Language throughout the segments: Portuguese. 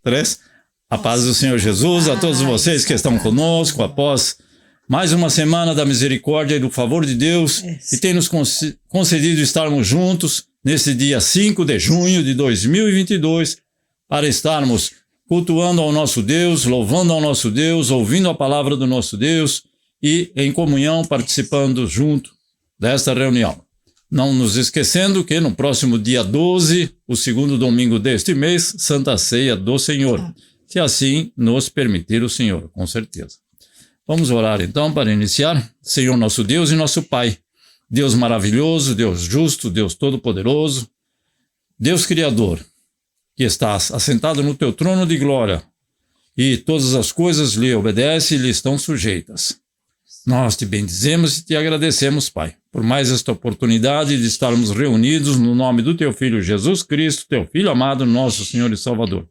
3. A paz do Senhor Jesus a todos vocês que estão conosco após mais uma semana da misericórdia e do favor de Deus e tem nos concedido estarmos juntos nesse dia 5 de junho de 2022 para estarmos cultuando ao nosso Deus, louvando ao nosso Deus, ouvindo a palavra do nosso Deus e em comunhão participando junto desta reunião. Não nos esquecendo que no próximo dia 12, o segundo domingo deste mês, Santa Ceia do Senhor. Se assim nos permitir o Senhor, com certeza. Vamos orar então para iniciar. Senhor nosso Deus e nosso Pai, Deus maravilhoso, Deus justo, Deus todo-poderoso, Deus Criador, que estás assentado no teu trono de glória e todas as coisas lhe obedecem e lhe estão sujeitas. Nós te bendizemos e te agradecemos, Pai, por mais esta oportunidade de estarmos reunidos no nome do teu Filho Jesus Cristo, teu Filho amado, nosso Senhor e Salvador.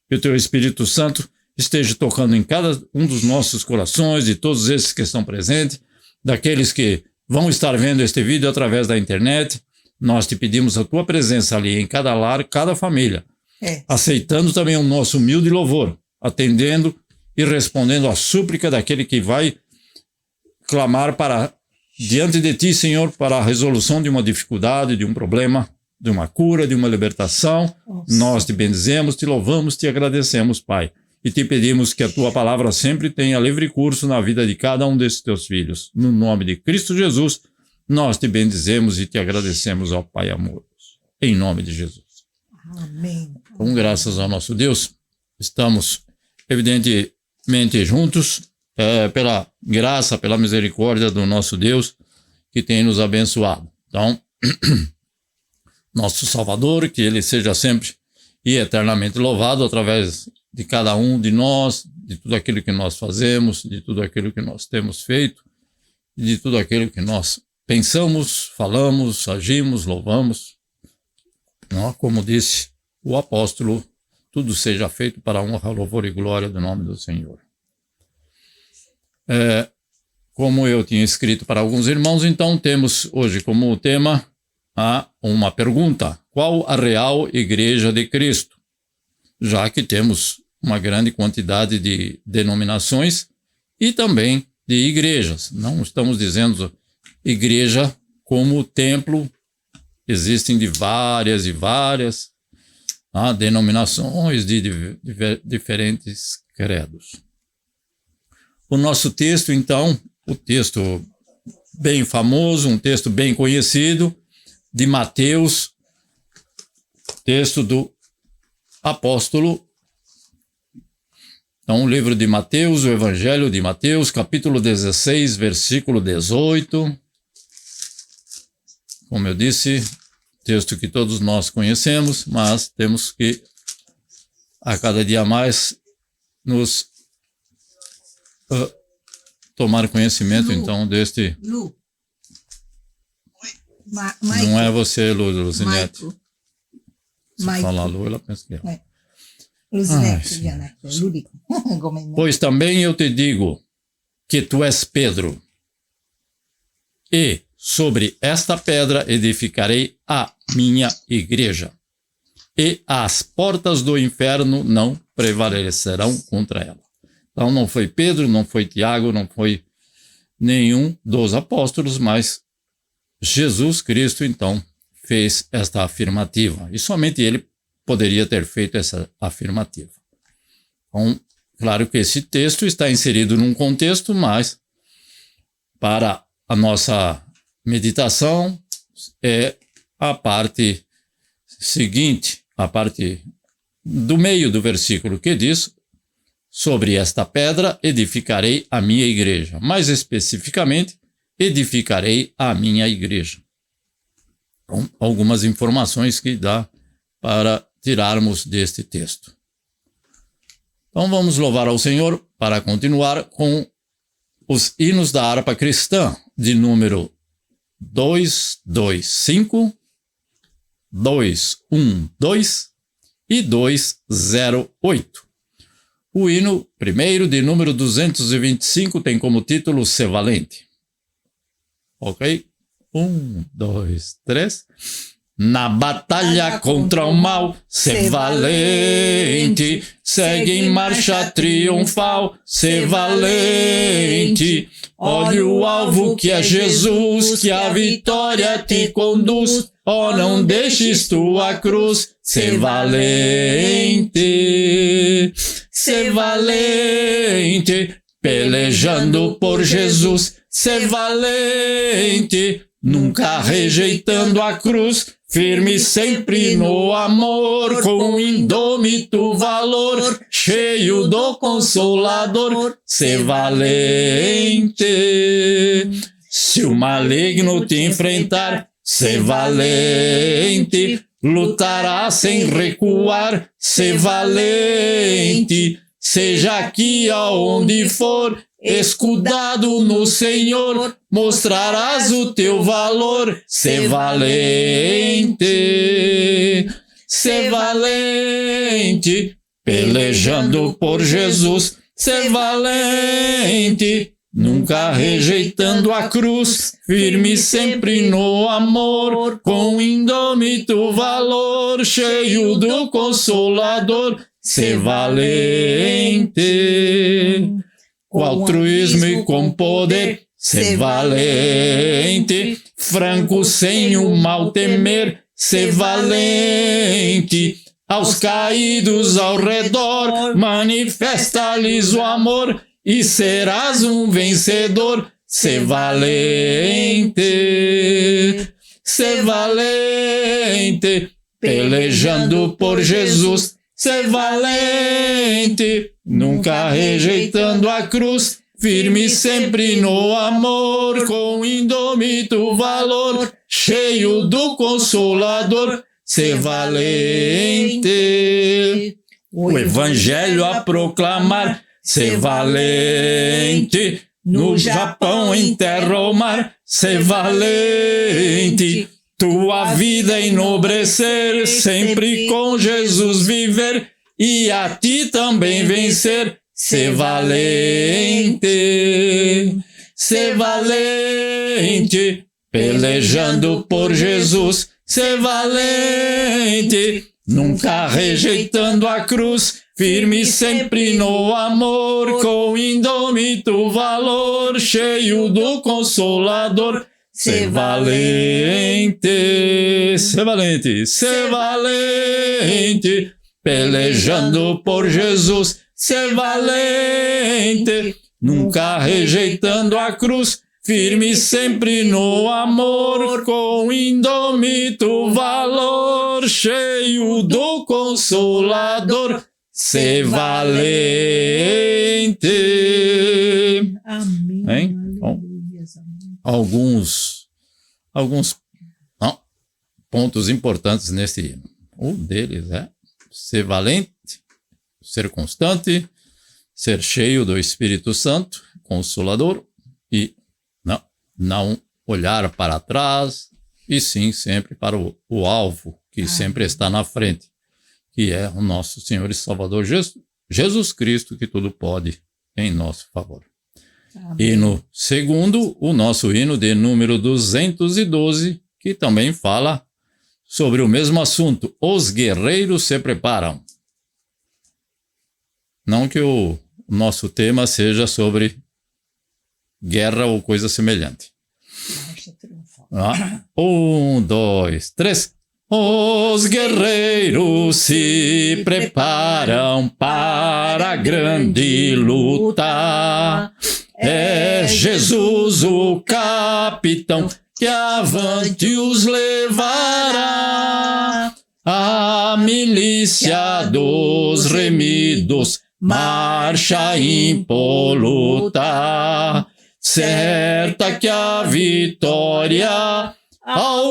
Que o teu Espírito Santo esteja tocando em cada um dos nossos corações, de todos esses que estão presentes, daqueles que vão estar vendo este vídeo através da internet. Nós te pedimos a tua presença ali em cada lar, cada família, aceitando também o nosso humilde louvor, atendendo e respondendo à súplica daquele que vai clamar diante de ti, Senhor, para a resolução de uma dificuldade, de um problema, de uma cura, de uma libertação. Nossa. Nós te bendizemos, te louvamos, te agradecemos, Pai. E te pedimos que a tua palavra sempre tenha livre curso na vida de cada um desses teus filhos. No nome de Cristo Jesus, nós te bendizemos e te agradecemos, ó Pai amoroso. Em nome de Jesus. Amém. Com graças ao nosso Deus, estamos evidentemente juntos, pela graça, pela misericórdia do nosso Deus, que tem nos abençoado. Então, nosso Salvador, que Ele seja sempre e eternamente louvado através de cada um de nós, de tudo aquilo que nós fazemos, de tudo aquilo que nós temos feito, de tudo aquilo que nós pensamos, falamos, agimos, louvamos. Não, como disse o apóstolo, tudo seja feito para a honra, louvor e glória do nome do Senhor. Como eu tinha escrito para alguns irmãos, então temos hoje como tema uma pergunta: qual a real Igreja de Cristo? Já que temos uma grande quantidade de denominações e também de igrejas. Não estamos dizendo igreja como templo, existem de várias e várias denominações de diferentes credos. O nosso texto, então, o texto bem famoso, um texto bem conhecido, de Mateus, texto do apóstolo. Então, o livro de Mateus, o Evangelho de Mateus, capítulo 16, versículo 18. Como eu disse, texto que todos nós conhecemos, mas temos que, a cada dia mais, nos tomar conhecimento, então, deste... Lu. Não é você, Luzinete. Se Michael. falar Lu, ela pensa que é. Luzinete, Pois também eu te digo que tu és Pedro, e sobre esta pedra edificarei a minha igreja, e as portas do inferno não prevalecerão contra ela. Então não foi Pedro, não foi Tiago, não foi nenhum dos apóstolos, mas Jesus Cristo, então, fez esta afirmativa. E somente ele poderia ter feito essa afirmativa. Então, claro que esse texto está inserido num contexto, mas para a nossa meditação é a parte seguinte, a parte do meio do versículo que diz: sobre esta pedra edificarei a minha igreja. Mais especificamente, edificarei a minha igreja. Então, algumas informações que dá para tirarmos deste texto. Então vamos louvar ao Senhor para continuar com os hinos da harpa cristã, de número 225, 212 e 208. O hino primeiro, de número 225, tem como título Ser Valente. Ok? 1, 2, 3. Na batalha contra o mal, ser valente. Segue em marcha triunfal, ser valente. Olha o alvo que é Jesus, que a vitória te conduz. Oh, não deixes tua cruz, ser valente. Ser valente, pelejando por Jesus. Ser valente, nunca rejeitando a cruz. Firme sempre no amor, com indômito valor, cheio do Consolador, ser valente. Se o maligno te enfrentar, ser valente, lutará sem recuar, ser valente. Seja aqui aonde for, escudado no Senhor, mostrarás o teu valor, ser valente. Ser valente, pelejando por Jesus, ser valente, nunca rejeitando a cruz, firme sempre no amor, com indômito valor, cheio do Consolador, ser valente. Com altruísmo e com poder, ser valente, franco sem o mal temer, ser valente. Aos caídos ao redor, manifesta-lhes o amor e serás um vencedor, ser valente. Ser valente, pelejando por Jesus, ser valente, nunca rejeitando a cruz, firme sempre no amor, com indômito valor, cheio do Consolador, ser valente. O Evangelho a proclamar, ser valente. No Japão, em terra ou mar, ser valente. Tua vida enobrecer, sempre com Jesus viver, e a ti também vencer, ser valente. Ser valente, pelejando por Jesus, ser valente, nunca rejeitando a cruz, firme sempre no amor, com indômito valor, cheio do Consolador, ser valente. Ser valente, ser valente, pelejando por Jesus, ser valente, nunca rejeitando a cruz, firme sempre no amor, com indômito valor, cheio do Consolador, ser valente. Amém. Hein? Bom, alguns pontos importantes nesse hino. Um deles é ser valente, ser constante, ser cheio do Espírito Santo, Consolador, e não olhar para trás, e sim sempre para o alvo, que sempre está na frente, que é o nosso Senhor e Salvador Jesus Cristo, que tudo pode em nosso favor. Amém. Hino segundo, o nosso hino de número 212, que também fala sobre o mesmo assunto. Os guerreiros se preparam. Não que o nosso tema seja sobre guerra ou coisa semelhante. 1, 2, 3. Os guerreiros se preparam para a grande luta. É Jesus o capitão que avante os levará. A milícia dos remidos marcha impoluta, certa que a vitória alcançará.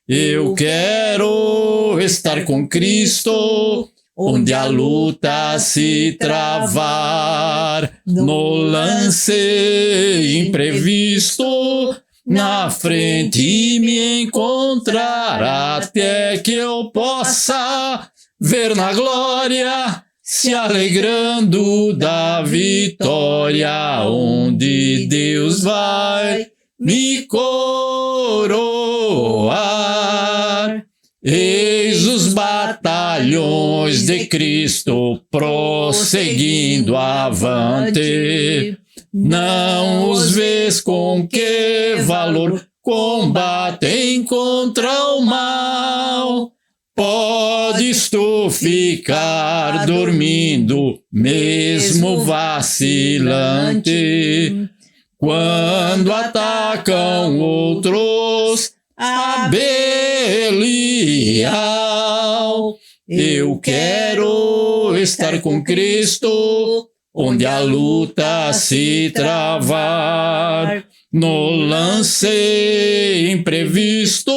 Eu quero estar com Cristo, onde a luta se travar, no lance imprevisto, na frente me encontrar, até que eu possa ver na glória, se alegrando da vitória, onde Deus vai me coroar. Eis os batalhões de Cristo prosseguindo avante. Não os vês com que valor combatem contra o mal. Podes tu ficar dormindo, mesmo vacilante, quando atacam outros a Belial. Eu quero estar com Cristo, onde a luta se travar. No lance imprevisto,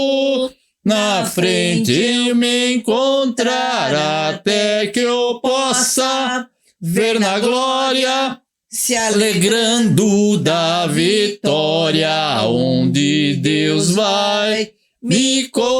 na frente me encontrar, até que eu possa ver na glória, se alegrando da vitória, onde Deus vai me coroar.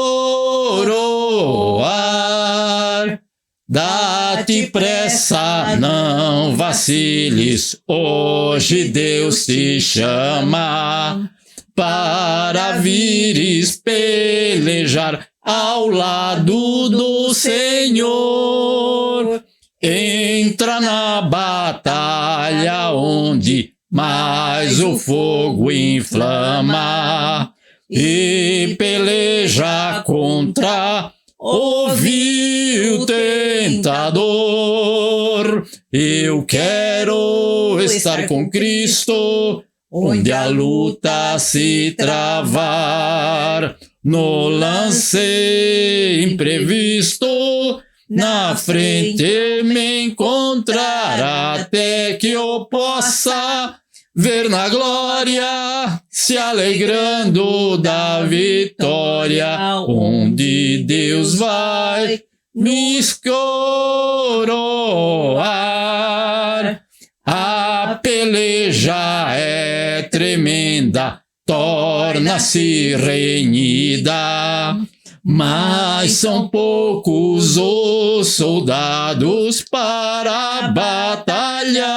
Dá-te pressa, não vaciles, hoje Deus te chama para vires pelejar ao lado do Senhor. Entra na batalha onde mais o fogo inflama e peleja contra o vil tentador. Eu quero estar com Cristo, onde a luta se travar. No lance imprevisto, na frente me encontrar, até que eu possa ver na glória, se alegrando da vitória, onde Deus vai me coroar. A peleja é tremenda, torna-se renhida, mas são poucos os soldados para batalhar.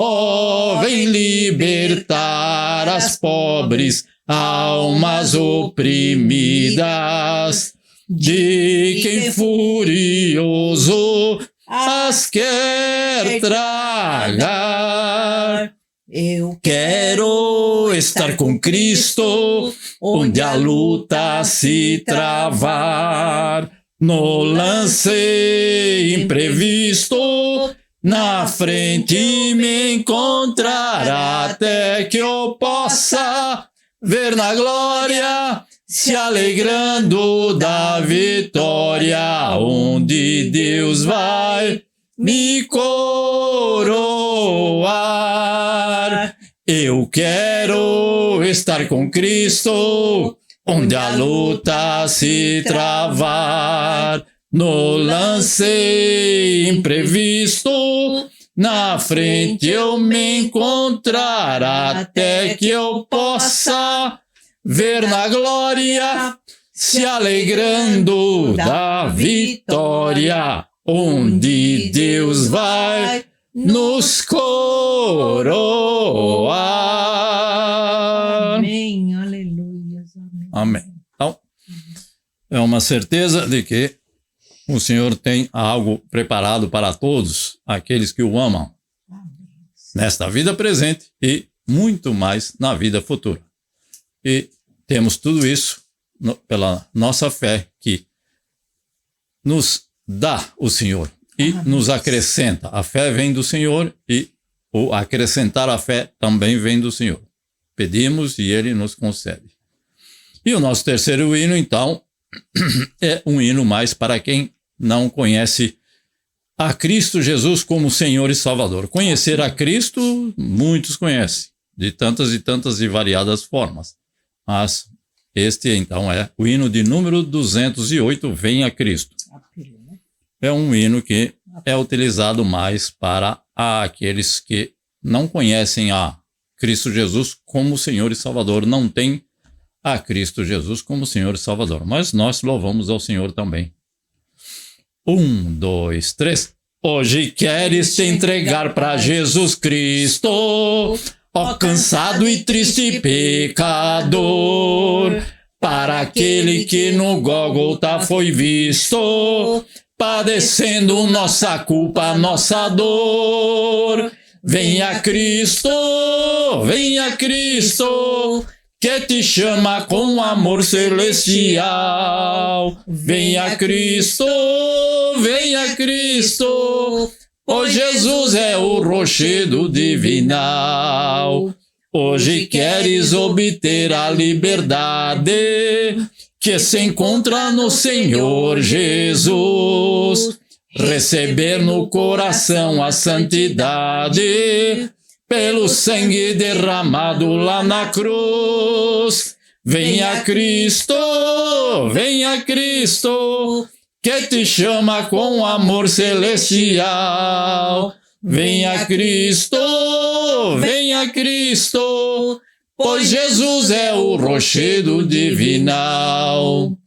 Oh, vem libertar as pobres almas oprimidas, de quem furioso as quer tragar. Eu quero estar com Cristo, onde a luta se travar. No lance imprevisto, na frente me encontrar, até que eu possa ver na glória, se alegrando da vitória, onde Deus vai me coroar. Eu quero estar com Cristo, onde a luta se travar. No lance imprevisto, na frente eu me encontrar, até que eu possa ver na glória, se alegrando da vitória, onde Deus vai nos coroar. Amém, aleluia. Amém. Então, é uma certeza de que o Senhor tem algo preparado para todos aqueles que o amam, nesta vida presente e muito mais na vida futura. E temos tudo isso pela nossa fé que nos dá o Senhor e nos acrescenta. A fé vem do Senhor e o acrescentar a fé também vem do Senhor. Pedimos e Ele nos concede. E o nosso terceiro hino, então, é um hino mais para quem não conhece a Cristo Jesus como Senhor e Salvador. Conhecer a Cristo, muitos conhecem, de tantas e tantas e variadas formas. Mas este, então, é o hino de número 208, Venha Cristo. É um hino que é utilizado mais para aqueles que não conhecem a Cristo Jesus como Senhor e Salvador, não tem a Cristo Jesus como Senhor e Salvador. Mas nós louvamos ao Senhor também. 1, 2, 3. Hoje queres te entregar para Jesus Cristo, ó cansado e triste pecador, para aquele que no Gólgota foi visto, padecendo nossa culpa, nossa dor. Venha Cristo, que te chama com amor celestial. Venha Cristo, pois Jesus é o rochedo divinal. Hoje queres obter a liberdade que se encontra no Senhor Jesus, receber no coração a santidade pelo sangue derramado lá na cruz. Venha Cristo, que te chama com amor celestial. Venha Cristo, pois Jesus é o rochedo divinal.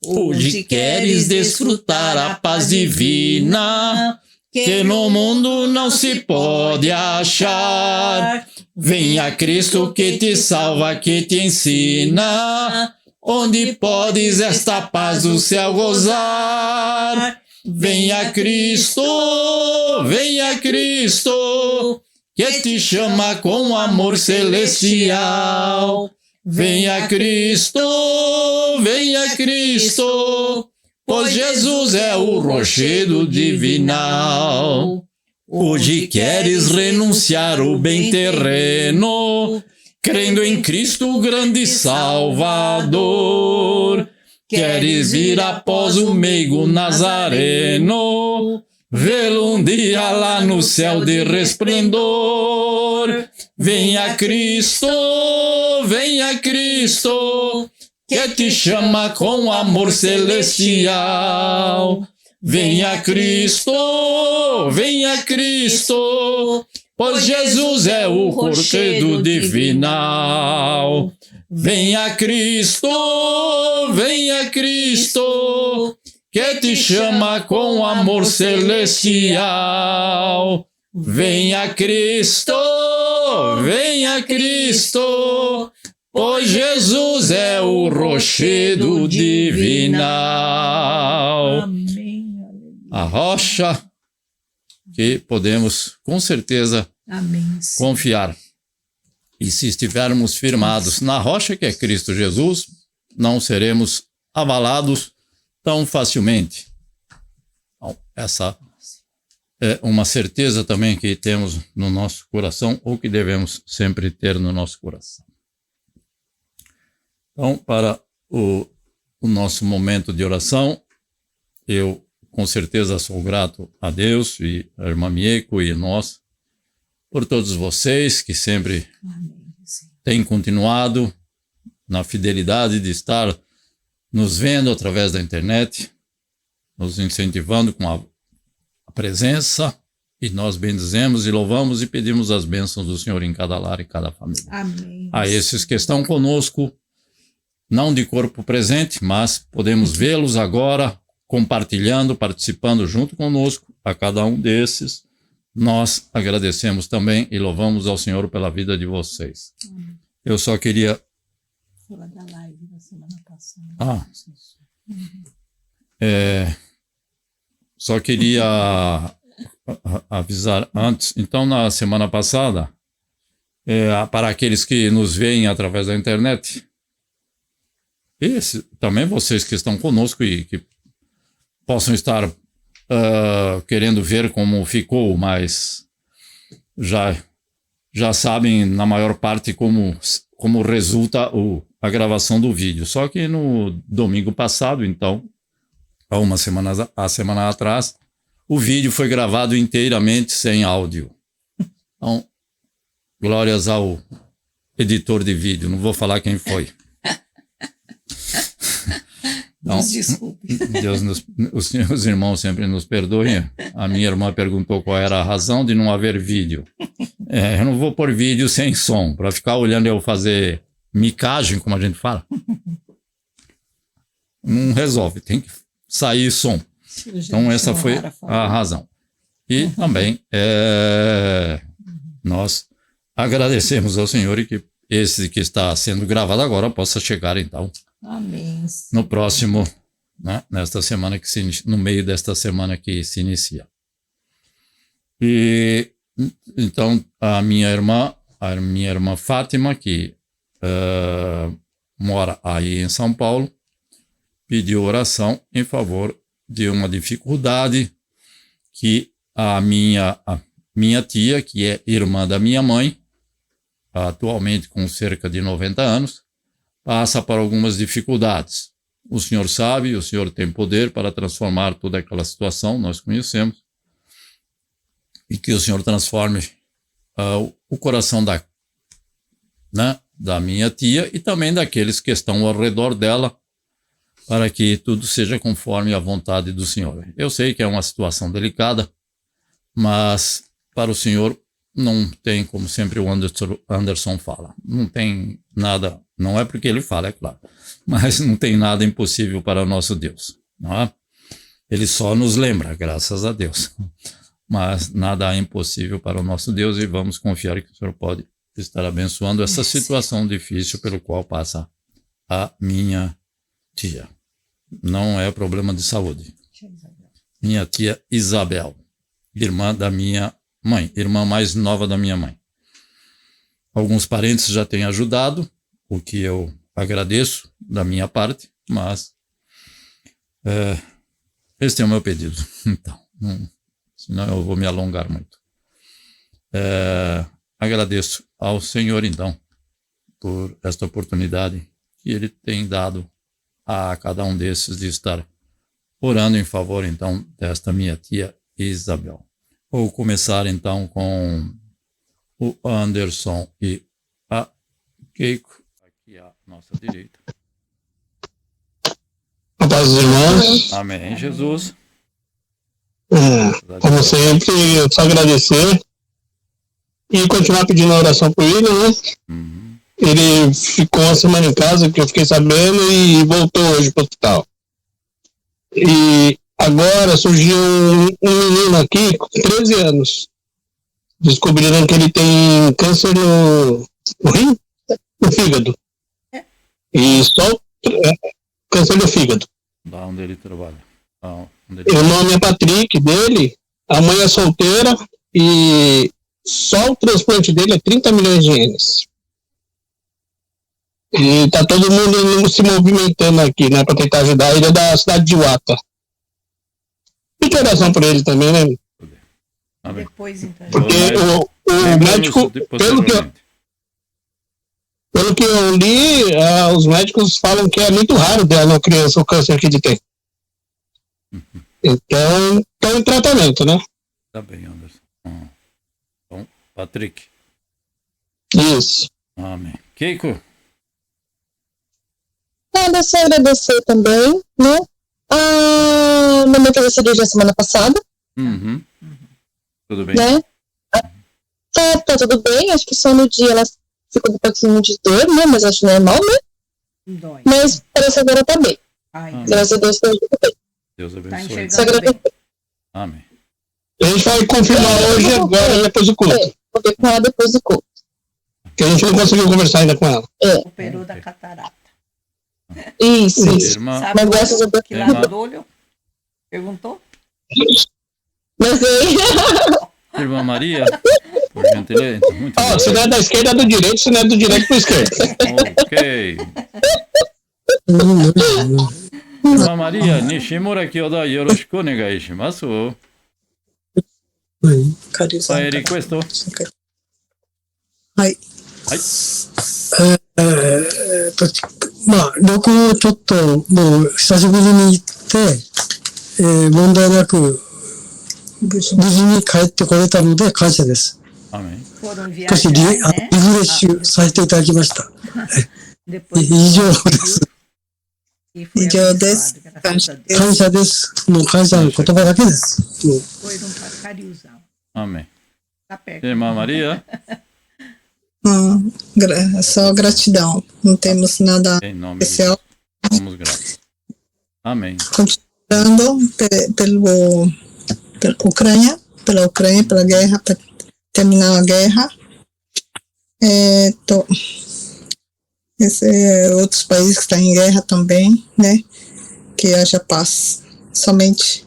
Hoje queres desfrutar a paz divina que no mundo não se pode achar. Venha Cristo que te salva, que te ensina onde podes esta paz do céu gozar. Venha Cristo, que te chama com amor celestial. Venha Cristo, pois Jesus é o rochedo divinal. Hoje queres renunciar o bem terreno, crendo em Cristo, o grande Salvador. Queres vir após o meigo Nazareno, vê-lo um dia lá no céu de resplendor. Venha Cristo, que te chama com amor celestial. Venha Cristo, pois Jesus é o rochedo divinal. Venha Cristo, que te chama com amor celestial. Venha Cristo, pois Jesus é o rochedo divinal. Amém. A rocha que podemos, com certeza, confiar. E se estivermos firmados na rocha que é Cristo Jesus, não seremos abalados tão facilmente. Então, essa é uma certeza também que temos no nosso coração, ou que devemos sempre ter no nosso coração. Então, para o nosso momento de oração, eu com certeza sou grato a Deus e a irmã Mieko e nós, por todos vocês que sempre têm continuado na fidelidade de estar nos vendo através da internet, nos incentivando com a presença, e nós bendizemos e louvamos e pedimos as bênçãos do Senhor em cada lar e cada família. Amém. A esses que estão conosco, não de corpo presente, mas podemos vê-los agora compartilhando, participando junto conosco, a cada um desses. Nós agradecemos também e louvamos ao Senhor pela vida de vocês. Eu só queria... Fala da live da semana passada. Só queria avisar antes. Então, na semana passada, para aqueles que nos veem através da internet, também vocês que estão conosco e que possam estar querendo ver como ficou, mas já sabem, na maior parte, como resulta a gravação do vídeo. Só que no domingo passado, então, há uma semana atrás, o vídeo foi gravado inteiramente sem áudio. Então, glórias ao editor de vídeo, não vou falar quem foi. Então, os irmãos sempre nos perdoem. A minha irmã perguntou qual era a razão de não haver vídeo. Eu não vou pôr vídeo sem som, para ficar olhando eu fazer micagem, como a gente fala. Não resolve, tem que sair som. Então essa foi a razão. E também nós agradecemos ao Senhor e que esse que está sendo gravado agora possa chegar, então, Amém. no próximo, né, nesta semana que no meio desta semana que se inicia. E então a minha irmã Fátima, que mora aí em São Paulo, pediu oração em favor de uma dificuldade que a minha tia, que é irmã da minha mãe, atualmente com cerca de 90 anos, passa por algumas dificuldades. O Senhor sabe, o Senhor tem poder para transformar toda aquela situação, nós conhecemos, e que o Senhor transforme o coração da minha tia e também daqueles que estão ao redor dela, para que tudo seja conforme a vontade do Senhor. Eu sei que é uma situação delicada, mas para o Senhor não tem, como sempre o Anderson fala, não tem nada, não é porque ele fala, é claro, mas não tem nada impossível para o nosso Deus, não é? Ele só nos lembra, graças a Deus, mas nada é impossível para o nosso Deus e vamos confiar que o Senhor pode estar abençoando essa situação difícil pelo qual passa a minha tia. Não é problema de saúde. Minha tia Isabel, irmã da minha mãe, irmã mais nova da minha mãe. Alguns parentes já têm ajudado, o que eu agradeço da minha parte, mas este é o meu pedido. Então, senão eu vou me alongar muito. Agradeço ao Senhor, então, por esta oportunidade que Ele tem dado a cada um desses de estar orando em favor, então, desta minha tia Isabel. Vou começar, então, com o Anderson e a Keiko, aqui à nossa direita. A paz dos irmãos. Amém, Jesus. Como sempre, eu só agradecer e continuar pedindo oração por ele, né? Uhum. Ele ficou uma semana em casa, que eu fiquei sabendo, e voltou hoje para o hospital. E agora surgiu um menino aqui com 13 anos. Descobriram que ele tem câncer no rim, no fígado. E só câncer no fígado. Da onde ele trabalha? O nome é Patrick dele, a mãe é solteira e só o transplante dele é 30 milhões de ienes. E tá todo mundo se movimentando aqui, né, para tentar ajudar. Ele é da cidade de Wata. Pede oração por ele também, né? Amém. Depois, então. Porque o médico, pelo que eu li, os médicos falam que é muito raro dela na criança o câncer que ele tem. Então, estão em tratamento, né? Tá bem, Anderson. Então, Patrick. Isso. Amém. Keiko. Nada, só agradecer também, né? A mamãe teve cirurgia semana passada. Uhum. Tudo bem? Né? Tá tudo bem, acho que só no dia ela ficou com um pouquinho de dor, né? Mas acho normal, né? Dói. Mas parece que agora tá bem. Ai, Graças a Deus tá tudo bem. Deus tá abençoe. enxergando Só agradecer. bem. Amém. A gente vai confirmar hoje, agora, depois do culto. Vou ver com ela depois do culto. Que a gente não conseguiu conversar ainda com ela. Operou da catarata. Isso. Irmã, Sabe Mas graças a Deus que lado do olho? Perguntou? Mas aí. irmã Maria, por gentileza. Muito Ó, se não é da esquerda, é do direito, se não é do direito, para esquerda. Ok. Irmã Maria, Nishimura Kyoda Yoroshiku onegai shimasu. Vai, request. はい。はい。まあ、旅行をちょっともう久しぶりに行って、問題なく無事に帰ってこれたので感謝です。 Amém. Foram 少し viajar, リ né? フレッシュさせていただきました。 Depois 以上です。 e foi 以上です。 abençoado, graças a Deus. 感謝です。もう感謝の言葉だけです。もう Foram para Cariúzão. Amém. Tá perto. Irmã Maria, Só gratidão. Não temos nada em nome de especial. Jesus, somos gratos. Amém. Continuando pela Ucrânia, pela guerra, para terminar a guerra. Outros países que estão em guerra também, né? Que haja paz. Somente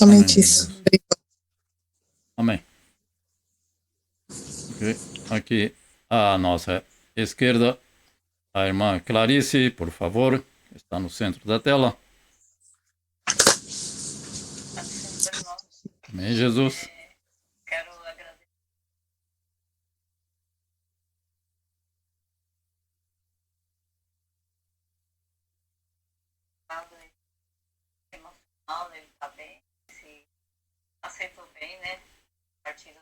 Amém. isso. Amém. Ok. Aqui à nossa esquerda, a irmã Clarice, por favor, está no centro da tela. Amém, Jesus. Quero agradecer emocional, ele está bem, se aceitou bem, né? Partido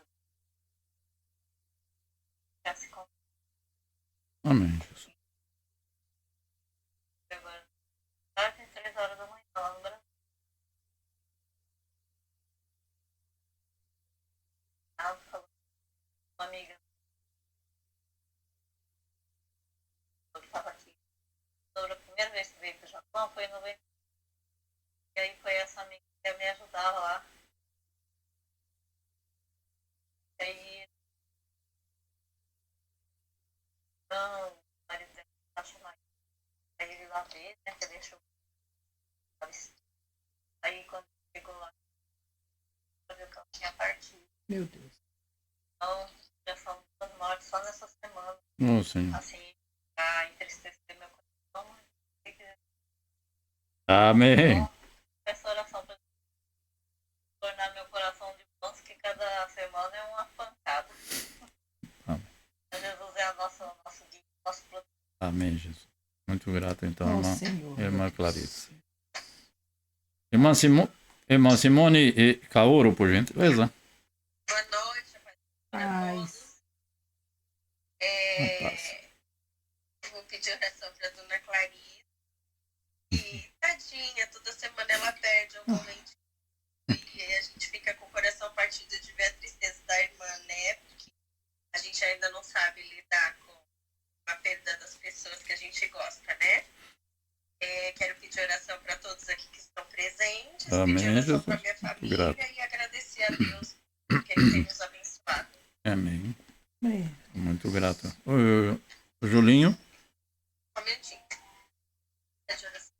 já se Amém, Jesus. agora tarde, 3 horas da manhã, lá no Brasil. Falou com uma amiga que estava aqui. A primeira vez que veio para o Japão foi em 90. E aí foi essa amiga que ia me ajudar lá. E aí, então, o marido dela acha mais. Aí ele lá vê, né, que ele deixou. Aí quando chegou lá, viu que ela tinha partido. Meu Deus. Então, já são 2 mortes só nessa semana. Ô, Senhor. Assim, pra entristecer meu coração. Amém. Então, essa oração para tornar meu coração de bronze, que cada semana é uma pancada. Amém. Jesus é nosso guia, nosso protetor. Amém, Jesus. Muito grato, então, Ó irmã, Senhor. irmã Clarice. Irmã Simone e Kaoru, por gentileza. Boa noite, Paz. Eu vou pedir oração para a dona Clarice. E tadinha, toda semana ela perde um momento. E a gente fica com o coração partido de ver a tristeza da irmã, né? Porque a gente ainda não sabe lidar com a perda das pessoas que a gente gosta, né? Quero pedir oração para todos aqui que estão presentes. Amém, pedir oração Jesus. para minha Muito família grato. e agradecer a Deus porque Ele tem nos abençoado. Amém. É. Muito grato. O Julinho. Um momentinho. Pedir oração.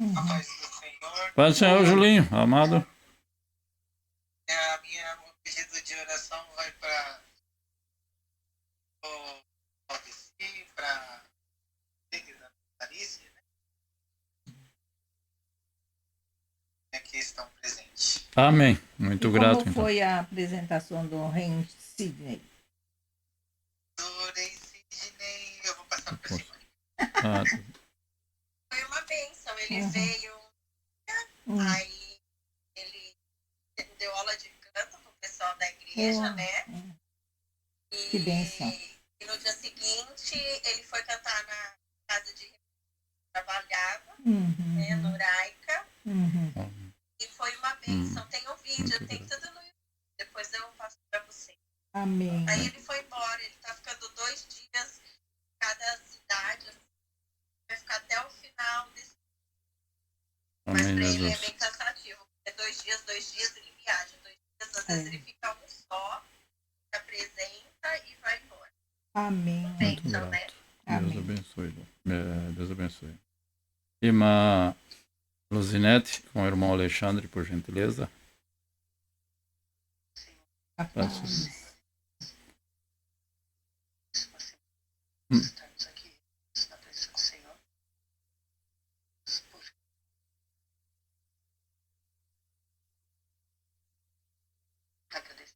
Uhum. Paz do Senhor. Paz do Senhor, Julinho, amado. Meu pedido de oração vai para o Valdeci, para a Clarice, né? Que estão presentes. Amém. Muito E grato, como então. foi a apresentação do Ren Sidney? Adorei, Sidney. Eu vou passar para Poxa. Simone. Ah, Foi uma bênção. Ele Uhum. veio, aí ele deu aula de canto pro pessoal da igreja, né? E, Que bênção. E no dia seguinte ele foi cantar na casa de que trabalhava, Uhum. né, no Uraica. Uhum. E foi uma bênção. Tem um vídeo, tem tudo no YouTube. Depois eu passo pra você. Amém. Aí ele foi embora, ele tá ficando 2 dias em cada cidade. Assim. Vai ficar até o final desse. Mas amém, pra ele é Jesus. bem cansativo. É 2 dias ele viaja. 2 dias, às vezes ele fica um só, se apresenta e vai embora. Amém. Muito Bênção, né? grato. Amém. Deus abençoe. Deus abençoe. Irmã Luzinete, com o irmão Alexandre, por gentileza. A Paz. paz. Estamos aqui na presença do Senhor. Agradecer.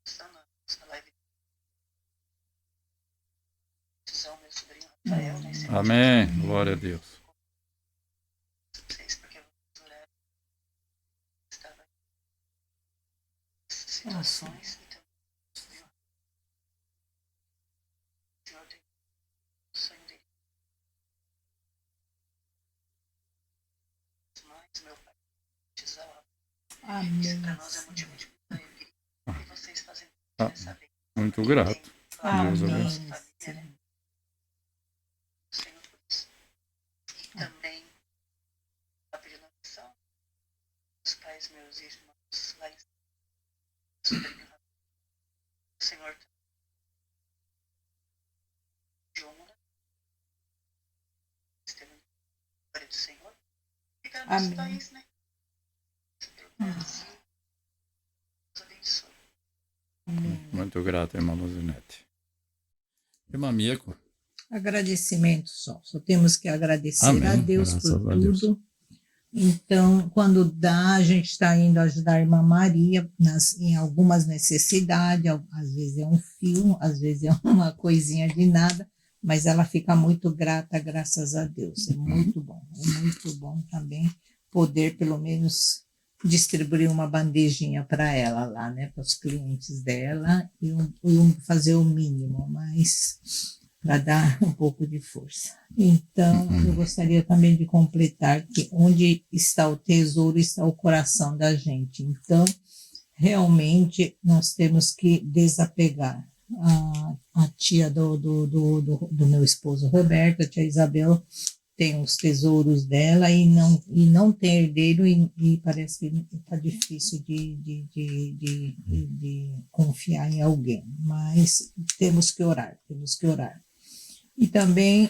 Essa live. Meu sobrinho Rafael, né? Amém. Glória a Deus. Vocês, porque o doutor estava em situações. Então, o Senhor tem o sonho dele. Mas meu pai, precisava. Amém. Isso para nós é motivo de muita alegria. E vocês fazem essa bem. Muito grato. Deus Amém. abençoe. Sim. Senhor por isso. E também a pedindo oração dos pais, meus irmãos lá em Amém. Dois, né? Deus abençoe. Muito grato, irmã Luzinete. Irmã Mieko. Agradecimento só. Só temos que agradecer Amém. a Deus Graças por a Deus. tudo. Então, quando dá, a gente está indo ajudar a irmã Maria em algumas necessidades. Às vezes é um fio, às vezes é uma coisinha de nada, mas ela fica muito grata, graças a Deus. É muito bom também poder, pelo menos, distribuir uma bandejinha para ela lá, né, para os clientes dela, e fazer o mínimo, mas para dar um pouco de força. Então, eu gostaria também de completar que onde está o tesouro, está o coração da gente. Então, realmente, nós temos que desapegar. A tia do meu esposo Roberto, a tia Isabel, tem os tesouros dela e não tem herdeiro, e parece que está difícil de confiar em alguém, mas temos que orar. E também,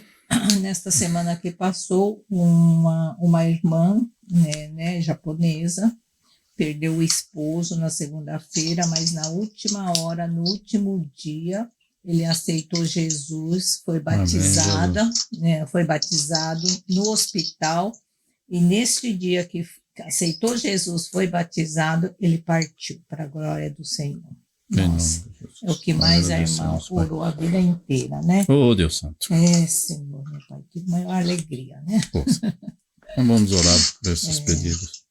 nesta semana que passou, uma irmã né, japonesa perdeu o esposo na segunda-feira, mas na última hora, no último dia, ele aceitou Jesus, foi batizado no hospital, e neste dia que aceitou Jesus, foi batizado, ele partiu para a glória do Senhor. Nossa, é o que mais a irmã orou a vida inteira, né? Oh, Deus Santo. Senhor, meu Pai, que maior alegria, né? Poxa. Então vamos orar por esses pedidos.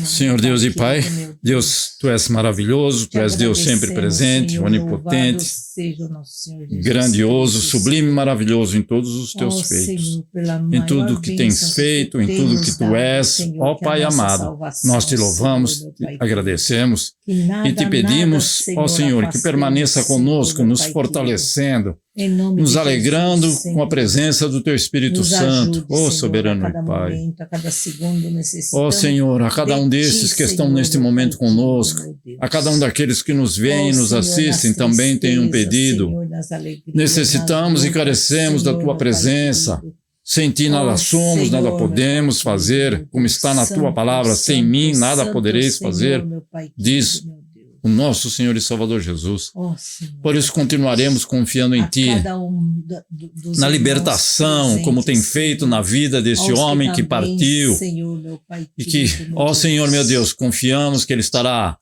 Senhor Deus e Pai, Deus, Tu és maravilhoso, Tu és Deus sempre presente, Senhor, onipotente, seja o nosso Senhor Jesus grandioso, Cristo. sublime e maravilhoso em todos os Teus feitos, Senhor, pela em tudo maior que bênção tens feito, em tudo que Tu dado, és, Senhor, ó que a Pai nossa amado. salvação, Nós Te louvamos, Senhor, meu Pai, agradecemos que nada, e Te pedimos, nada, ó Senhor, que afastemos, permaneça Senhor, conosco, meu nos Pai fortalecendo, em nome nos de alegrando Jesus, com a Senhor. presença do Teu Espírito Nos Santo, ajude, ó Senhor, soberano a cada Pai. momento, a cada segundo Ó necessitamos Senhor, a cada um de desses Ti, que estão Senhor, neste meu momento Pai conosco, querido, meu Deus. a cada um daqueles que nos veem e nos Senhor, assistem, nas também tem um tristezas, pedido. Senhor, nas alegrias, Necessitamos nas e carecemos da Senhor, Tua meu Pai presença. querido. Sem Ti nada somos, Senhor, nada meu podemos Pai fazer, querido, como está na Tua Santo, palavra, sem Santo, mim nada Santo podereis Senhor, fazer, meu Pai querido, diz meu Deus. o nosso Senhor e Salvador Jesus. Senhor, Por isso continuaremos confiando em a Ti, cada um dos na irmãos libertação, como tem presentes, feito Senhor. na vida desse Aos homem que também, partiu, Senhor, meu Pai e que, querido, meu ó Deus. Senhor meu Deus, confiamos que Ele estará,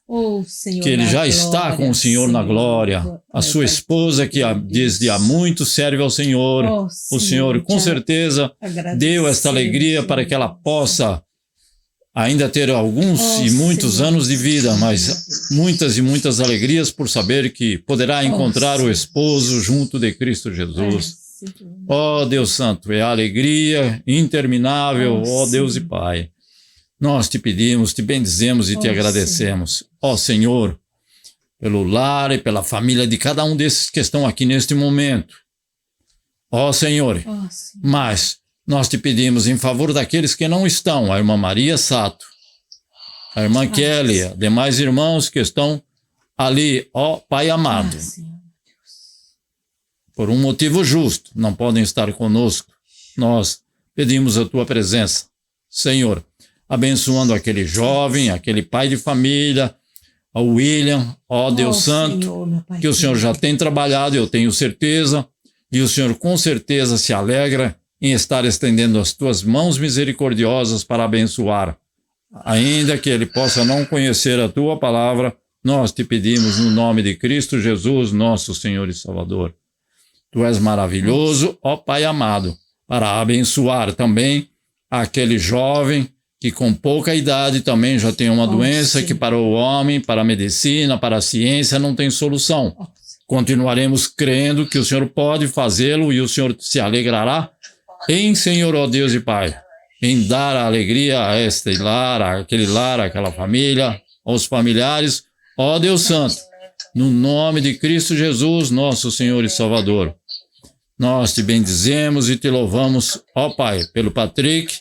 Senhor, que Ele na já está glória, com o Senhor na glória. A meu sua Pai esposa, que querido, desde há Deus. muito serve ao Senhor, o Senhor com certeza deu esta alegria para que ela possa ainda ter alguns e muitos Senhor, anos de vida, mas Deus. muitas e muitas alegrias por saber que poderá encontrar o Senhor. esposo junto de Cristo Jesus. Ó Deus Santo, é a alegria interminável, ó Deus e Pai. Nós Te pedimos, Te bendizemos e Te agradecemos. Ó Senhor, pelo lar e pela família de cada um desses que estão aqui neste momento. Ó Senhor, Senhor. mas nós Te pedimos em favor daqueles que não estão, a irmã Maria Sato, a irmã Kelly, demais irmãos que estão ali, ó Pai amado, Senhor. por um motivo justo, não podem estar conosco. Nós pedimos a Tua presença, Senhor, abençoando aquele jovem, aquele pai de família, o William, ó Deus Santo, Senhor, meu Pai que o Senhor já tem trabalhado, eu tenho certeza, e o Senhor com certeza se alegra em estar estendendo as Tuas mãos misericordiosas para abençoar. Ainda que ele possa não conhecer a Tua palavra, nós Te pedimos no nome de Cristo Jesus, nosso Senhor e Salvador. Tu és maravilhoso, ó Pai amado, para abençoar também aquele jovem que com pouca idade também já tem uma doença que para o homem, para a medicina, para a ciência não tem solução. Continuaremos crendo que o Senhor pode fazê-lo e o Senhor se alegrará em Senhor, ó Deus e Pai, em dar a alegria a este lar, aquela família, aos familiares, ó Deus Santo, no nome de Cristo Jesus, nosso Senhor e Salvador. Nós Te bendizemos e Te louvamos, ó Pai, pelo Patrick,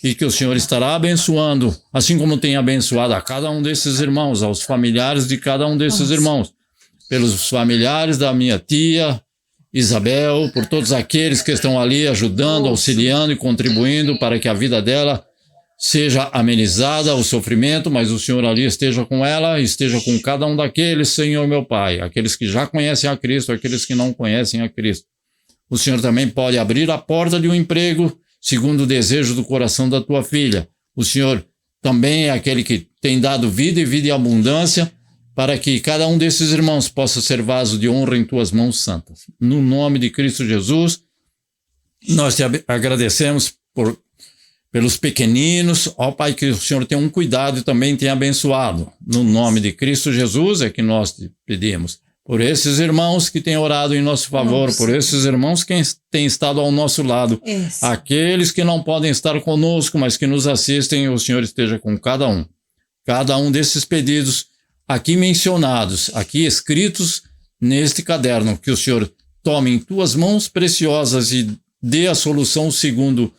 e que o Senhor estará abençoando, assim como tem abençoado a cada um desses irmãos, aos familiares de cada um desses irmãos, pelos familiares da minha tia Isabel, por todos aqueles que estão ali ajudando, auxiliando e contribuindo para que a vida dela seja amenizada, o sofrimento, mas o Senhor ali esteja com ela, esteja com cada um daqueles, Senhor meu Pai, aqueles que já conhecem a Cristo, aqueles que não conhecem a Cristo. O Senhor também pode abrir a porta de um emprego segundo o desejo do coração da tua filha. O Senhor também é aquele que tem dado vida e vida em abundância para que cada um desses irmãos possa ser vaso de honra em tuas mãos santas. No nome de Cristo Jesus, nós te agradecemos pelos pequeninos, ó Pai, que o Senhor tenha um cuidado e também tenha abençoado. No nome de Cristo Jesus é que nós te pedimos. Por esses irmãos que têm orado em nosso favor, por esses irmãos que têm estado ao nosso lado, aqueles que não podem estar conosco, mas que nos assistem, o Senhor esteja com cada um. Cada um desses pedidos aqui mencionados, aqui escritos neste caderno, que o Senhor tome em tuas mãos preciosas e dê a solução segundo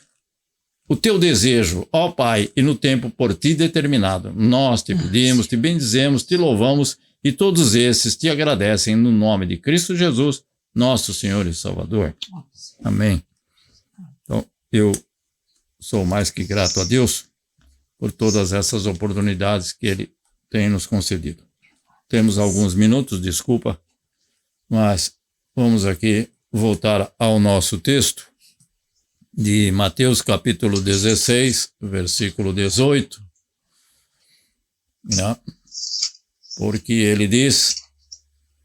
o teu desejo, ó Pai, e no tempo por ti determinado. Nós te pedimos, te bendizemos, te louvamos e todos esses te agradecem no nome de Cristo Jesus, nosso Senhor e Salvador. Amém. Então, eu sou mais que grato a Deus por todas essas oportunidades que Ele tem nos concedido. Temos alguns minutos, desculpa, mas vamos aqui voltar ao nosso texto de Mateus capítulo 16, versículo 18, né? Porque ele diz: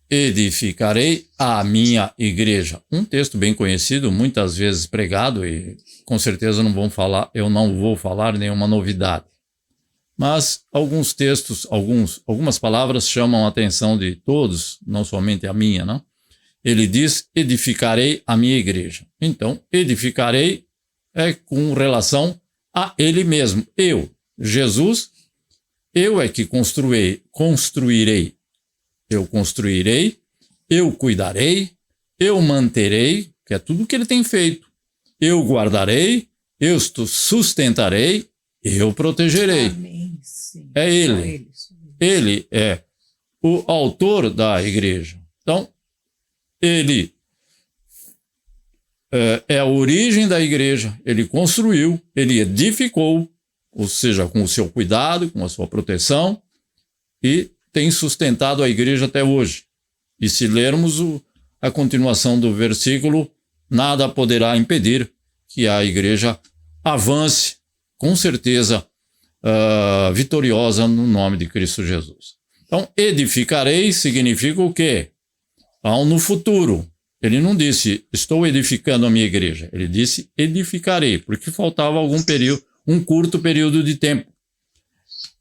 edificarei a minha igreja. Um texto bem conhecido, muitas vezes pregado, e com certeza eu não vou falar nenhuma novidade. Mas alguns textos, algumas palavras chamam a atenção de todos, não somente a minha, não? Ele diz: edificarei a minha igreja. Então, edificarei é com relação a ele mesmo. Eu, Jesus, eu é que construirei. Eu construirei, eu cuidarei, eu manterei, que é tudo que ele tem feito. Eu guardarei, eu sustentarei, eu protegerei. Amém, sim. É ele. Ele é o autor da igreja. Então, ele é a origem da igreja, ele construiu, ele edificou, ou seja, com o seu cuidado, com a sua proteção, e tem sustentado a igreja até hoje. E se lermos a continuação do versículo, nada poderá impedir que a igreja avance, com certeza, vitoriosa no nome de Cristo Jesus. Então, edificarei significa o quê? Então, no futuro. Ele não disse, estou edificando a minha igreja. Ele disse, edificarei, porque faltava um curto período de tempo.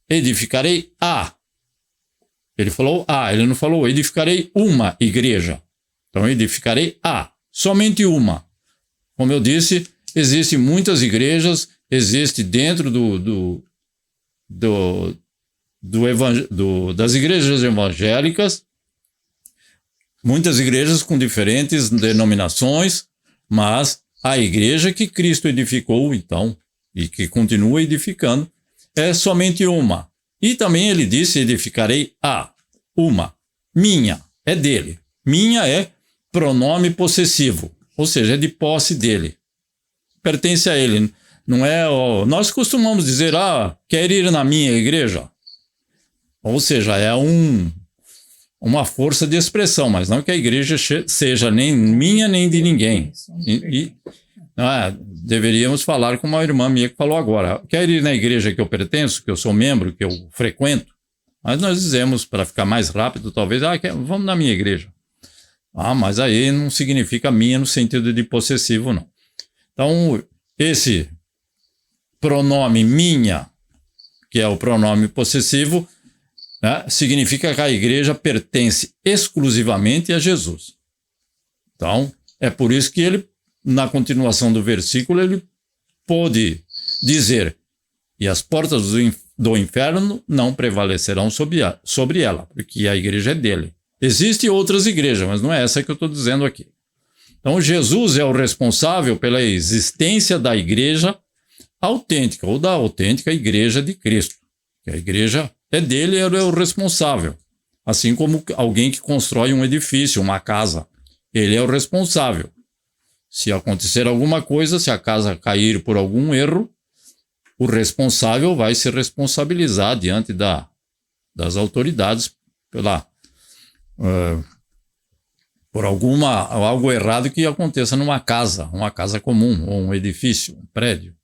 Edificarei a. Ele falou a, ele não falou, edificarei uma igreja. Então, edificarei a, somente uma. Como eu disse, existem muitas igrejas, existe dentro das igrejas evangélicas, muitas igrejas com diferentes denominações, mas a igreja que Cristo edificou, então, e que continua edificando, é somente uma. E também ele disse, edificarei a, uma. Minha, é dele. Minha é pronome possessivo, ou seja, é de posse dele. Pertence a ele. Não é, nós costumamos dizer, quer ir na minha igreja? Ou seja, é uma força de expressão, mas não que a igreja seja nem minha nem de ninguém. Deveríamos falar com uma irmã minha que falou agora, quer ir na igreja que eu pertenço, que eu sou membro, que eu frequento? Mas nós dizemos, para ficar mais rápido, talvez, vamos na minha igreja. Mas aí não significa minha no sentido de possessivo, não. Então, esse pronome minha, que é o pronome possessivo, significa que a igreja pertence exclusivamente a Jesus. Então, é por isso que ele, na continuação do versículo, ele pôde dizer, e as portas do inferno não prevalecerão sobre ela, porque a igreja é dele. Existem outras igrejas, mas não é essa que eu estou dizendo aqui. Então, Jesus é o responsável pela existência da igreja autêntica, ou da autêntica igreja de Cristo. Que a igreja é dele, ele é o responsável. Assim como alguém que constrói um edifício, uma casa. Ele é o responsável. Se acontecer alguma coisa, se a casa cair por algum erro, o responsável vai se responsabilizar diante das autoridades por algo errado que aconteça numa casa comum, ou um edifício, um prédio.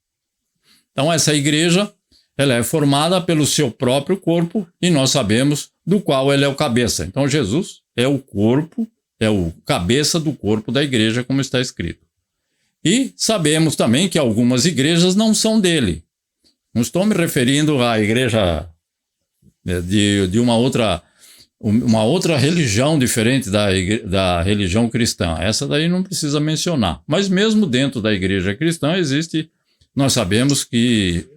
Então essa igreja, ela é formada pelo seu próprio corpo e nós sabemos do qual ele é o cabeça. Então Jesus é o corpo, é o cabeça do corpo da igreja, como está escrito. E sabemos também que algumas igrejas não são dele. Não estou me referindo à igreja de uma outra religião diferente da religião cristã. Essa daí não precisa mencionar. Mas mesmo dentro da igreja cristã nós sabemos que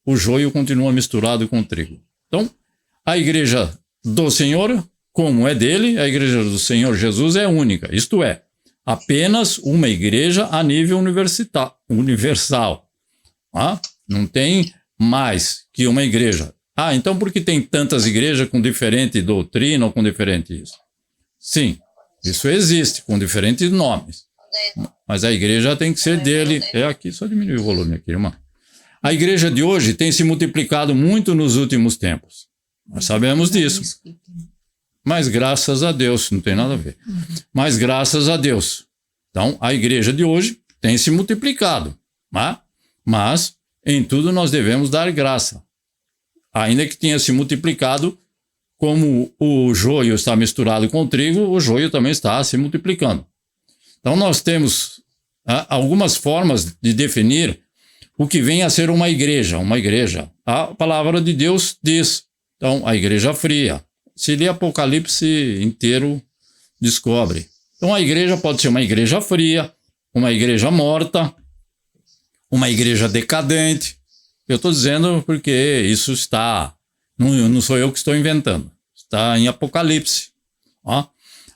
o joio continua misturado com o trigo. Então, a igreja do Senhor, como é dele, a igreja do Senhor Jesus é única. Isto é, apenas uma igreja a nível universal. Não tem mais que uma igreja. Então por que tem tantas igrejas com diferente doutrina ou com diferente isso? Sim, isso existe, com diferentes nomes. Mas a igreja tem que ser dele. É aqui, só diminuir o volume aqui, irmã. A igreja de hoje tem se multiplicado muito nos últimos tempos. Nós sabemos disso. Mas graças a Deus, não tem nada a ver. Mas graças a Deus. Então, a igreja de hoje tem se multiplicado. Mas em tudo nós devemos dar graça. Ainda que tenha se multiplicado, como o joio está misturado com o trigo, o joio também está se multiplicando. Então nós temos algumas formas de definir o que vem a ser uma igreja. Uma igreja, a palavra de Deus diz. Então, a igreja fria. Se lê Apocalipse inteiro, descobre. Então a igreja pode ser uma igreja fria, uma igreja morta, uma igreja decadente. Eu estou dizendo porque isso está... Não sou eu que estou inventando. Está em Apocalipse.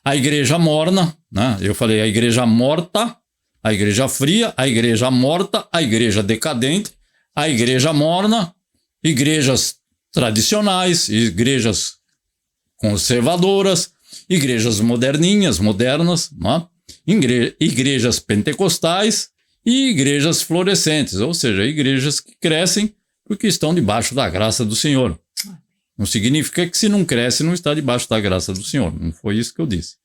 A igreja morna, né? Eu falei a igreja morta, a igreja fria, a igreja morta, a igreja decadente, a igreja morna, igrejas tradicionais, igrejas conservadoras, igrejas modernas, né? Igrejas pentecostais e igrejas florescentes, ou seja, igrejas que crescem porque estão debaixo da graça do Senhor. Não significa que se não cresce, não está debaixo da graça do Senhor. Não foi isso que eu disse.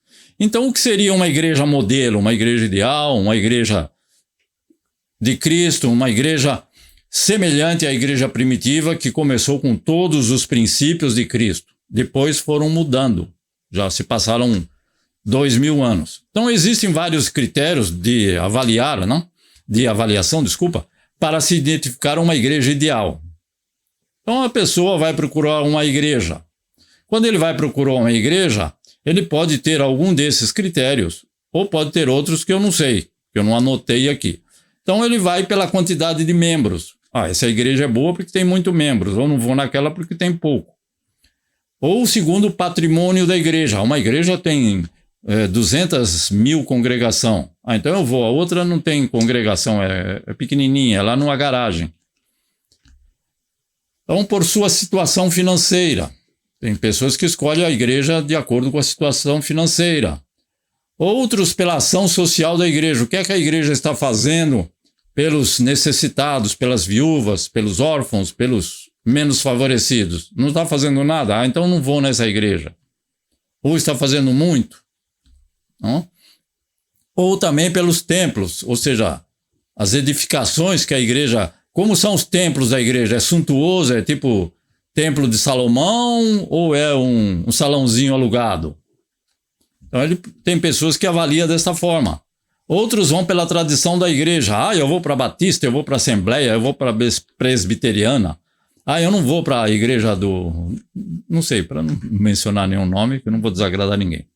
Então, o que seria uma igreja modelo, uma igreja ideal, uma igreja de Cristo, uma igreja semelhante à igreja primitiva que começou com todos os princípios de Cristo. Depois foram mudando. Já se passaram 2000 anos. Então, existem vários critérios de avaliação, para se identificar uma igreja ideal. Então, a pessoa vai procurar uma igreja. Quando ele vai procurar uma igreja, ele pode ter algum desses critérios, ou pode ter outros que eu não sei, que eu não anotei aqui. Então, ele vai pela quantidade de membros. Essa igreja é boa porque tem muitos membros, ou não vou naquela porque tem pouco. Ou segundo o patrimônio da igreja. Uma igreja tem 200 mil congregação. Então eu vou. A outra não tem congregação, é pequenininha, é lá numa garagem. Então, por sua situação financeira. Tem pessoas que escolhem a igreja de acordo com a situação financeira. Outros pela ação social da igreja. O que é que a igreja está fazendo pelos necessitados, pelas viúvas, pelos órfãos, pelos menos favorecidos? Não está fazendo nada? Então não vou nessa igreja. Ou está fazendo muito? Não? Ou também pelos templos, ou seja, as edificações que a igreja... Como são os templos da igreja? É suntuoso? É tipo templo de Salomão ou é um salãozinho alugado? Então tem pessoas que avaliam dessa forma. Outros vão pela tradição da igreja. Eu vou para Batista, eu vou para Assembleia, eu vou para Presbiteriana. Eu não vou para a igreja do... Não sei, para não mencionar nenhum nome, que eu não vou desagradar ninguém.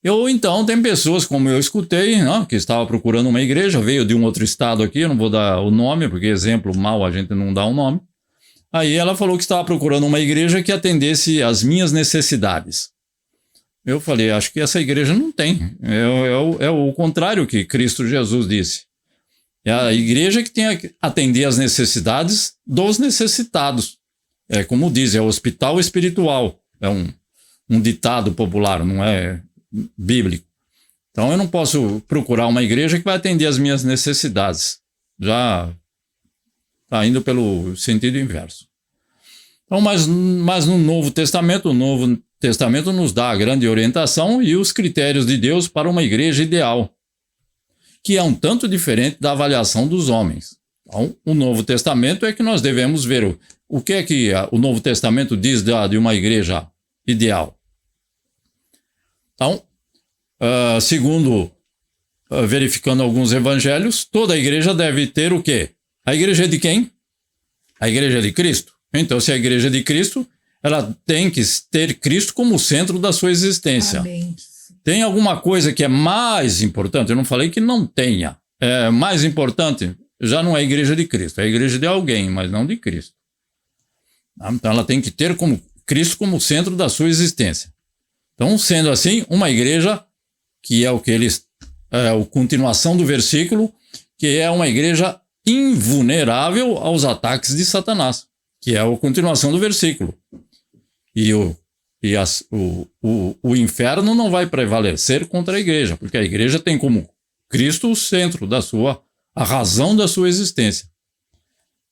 Ou então tem pessoas, como eu escutei, que estava procurando uma igreja, veio de um outro estado aqui, eu não vou dar o nome, porque exemplo mal a gente não dá o nome. Aí ela falou que estava procurando uma igreja que atendesse às minhas necessidades. Eu falei, acho que essa igreja não tem. É o contrário que Cristo Jesus disse. É a igreja que tem que atender às necessidades dos necessitados. É como diz, é o hospital espiritual. É um ditado popular, não é bíblico. Então eu não posso procurar uma igreja que vai atender as minhas necessidades. Já está indo pelo sentido inverso. Então, mas no Novo Testamento, o Novo Testamento nos dá a grande orientação e os critérios de Deus para uma igreja ideal, que é um tanto diferente da avaliação dos homens. Então, o Novo Testamento é que nós devemos ver o que é que o Novo Testamento diz de uma igreja ideal. Então, segundo verificando alguns evangelhos, toda a igreja deve ter o quê? A igreja é de quem? A igreja é de Cristo. Então, se a igreja é de Cristo, ela tem que ter Cristo como centro da sua existência. Amém. Tem alguma coisa que é mais importante? Eu não falei que não tenha. É mais importante, já não é a igreja de Cristo, é a igreja de alguém, mas não de Cristo. Então, ela tem que ter Cristo como centro da sua existência. Então, sendo assim, uma igreja que é o que eles... a continuação do versículo, que é uma igreja invulnerável aos ataques de Satanás, que é a continuação do versículo. E o inferno não vai prevalecer contra a igreja, porque a igreja tem como Cristo o centro a razão da sua existência,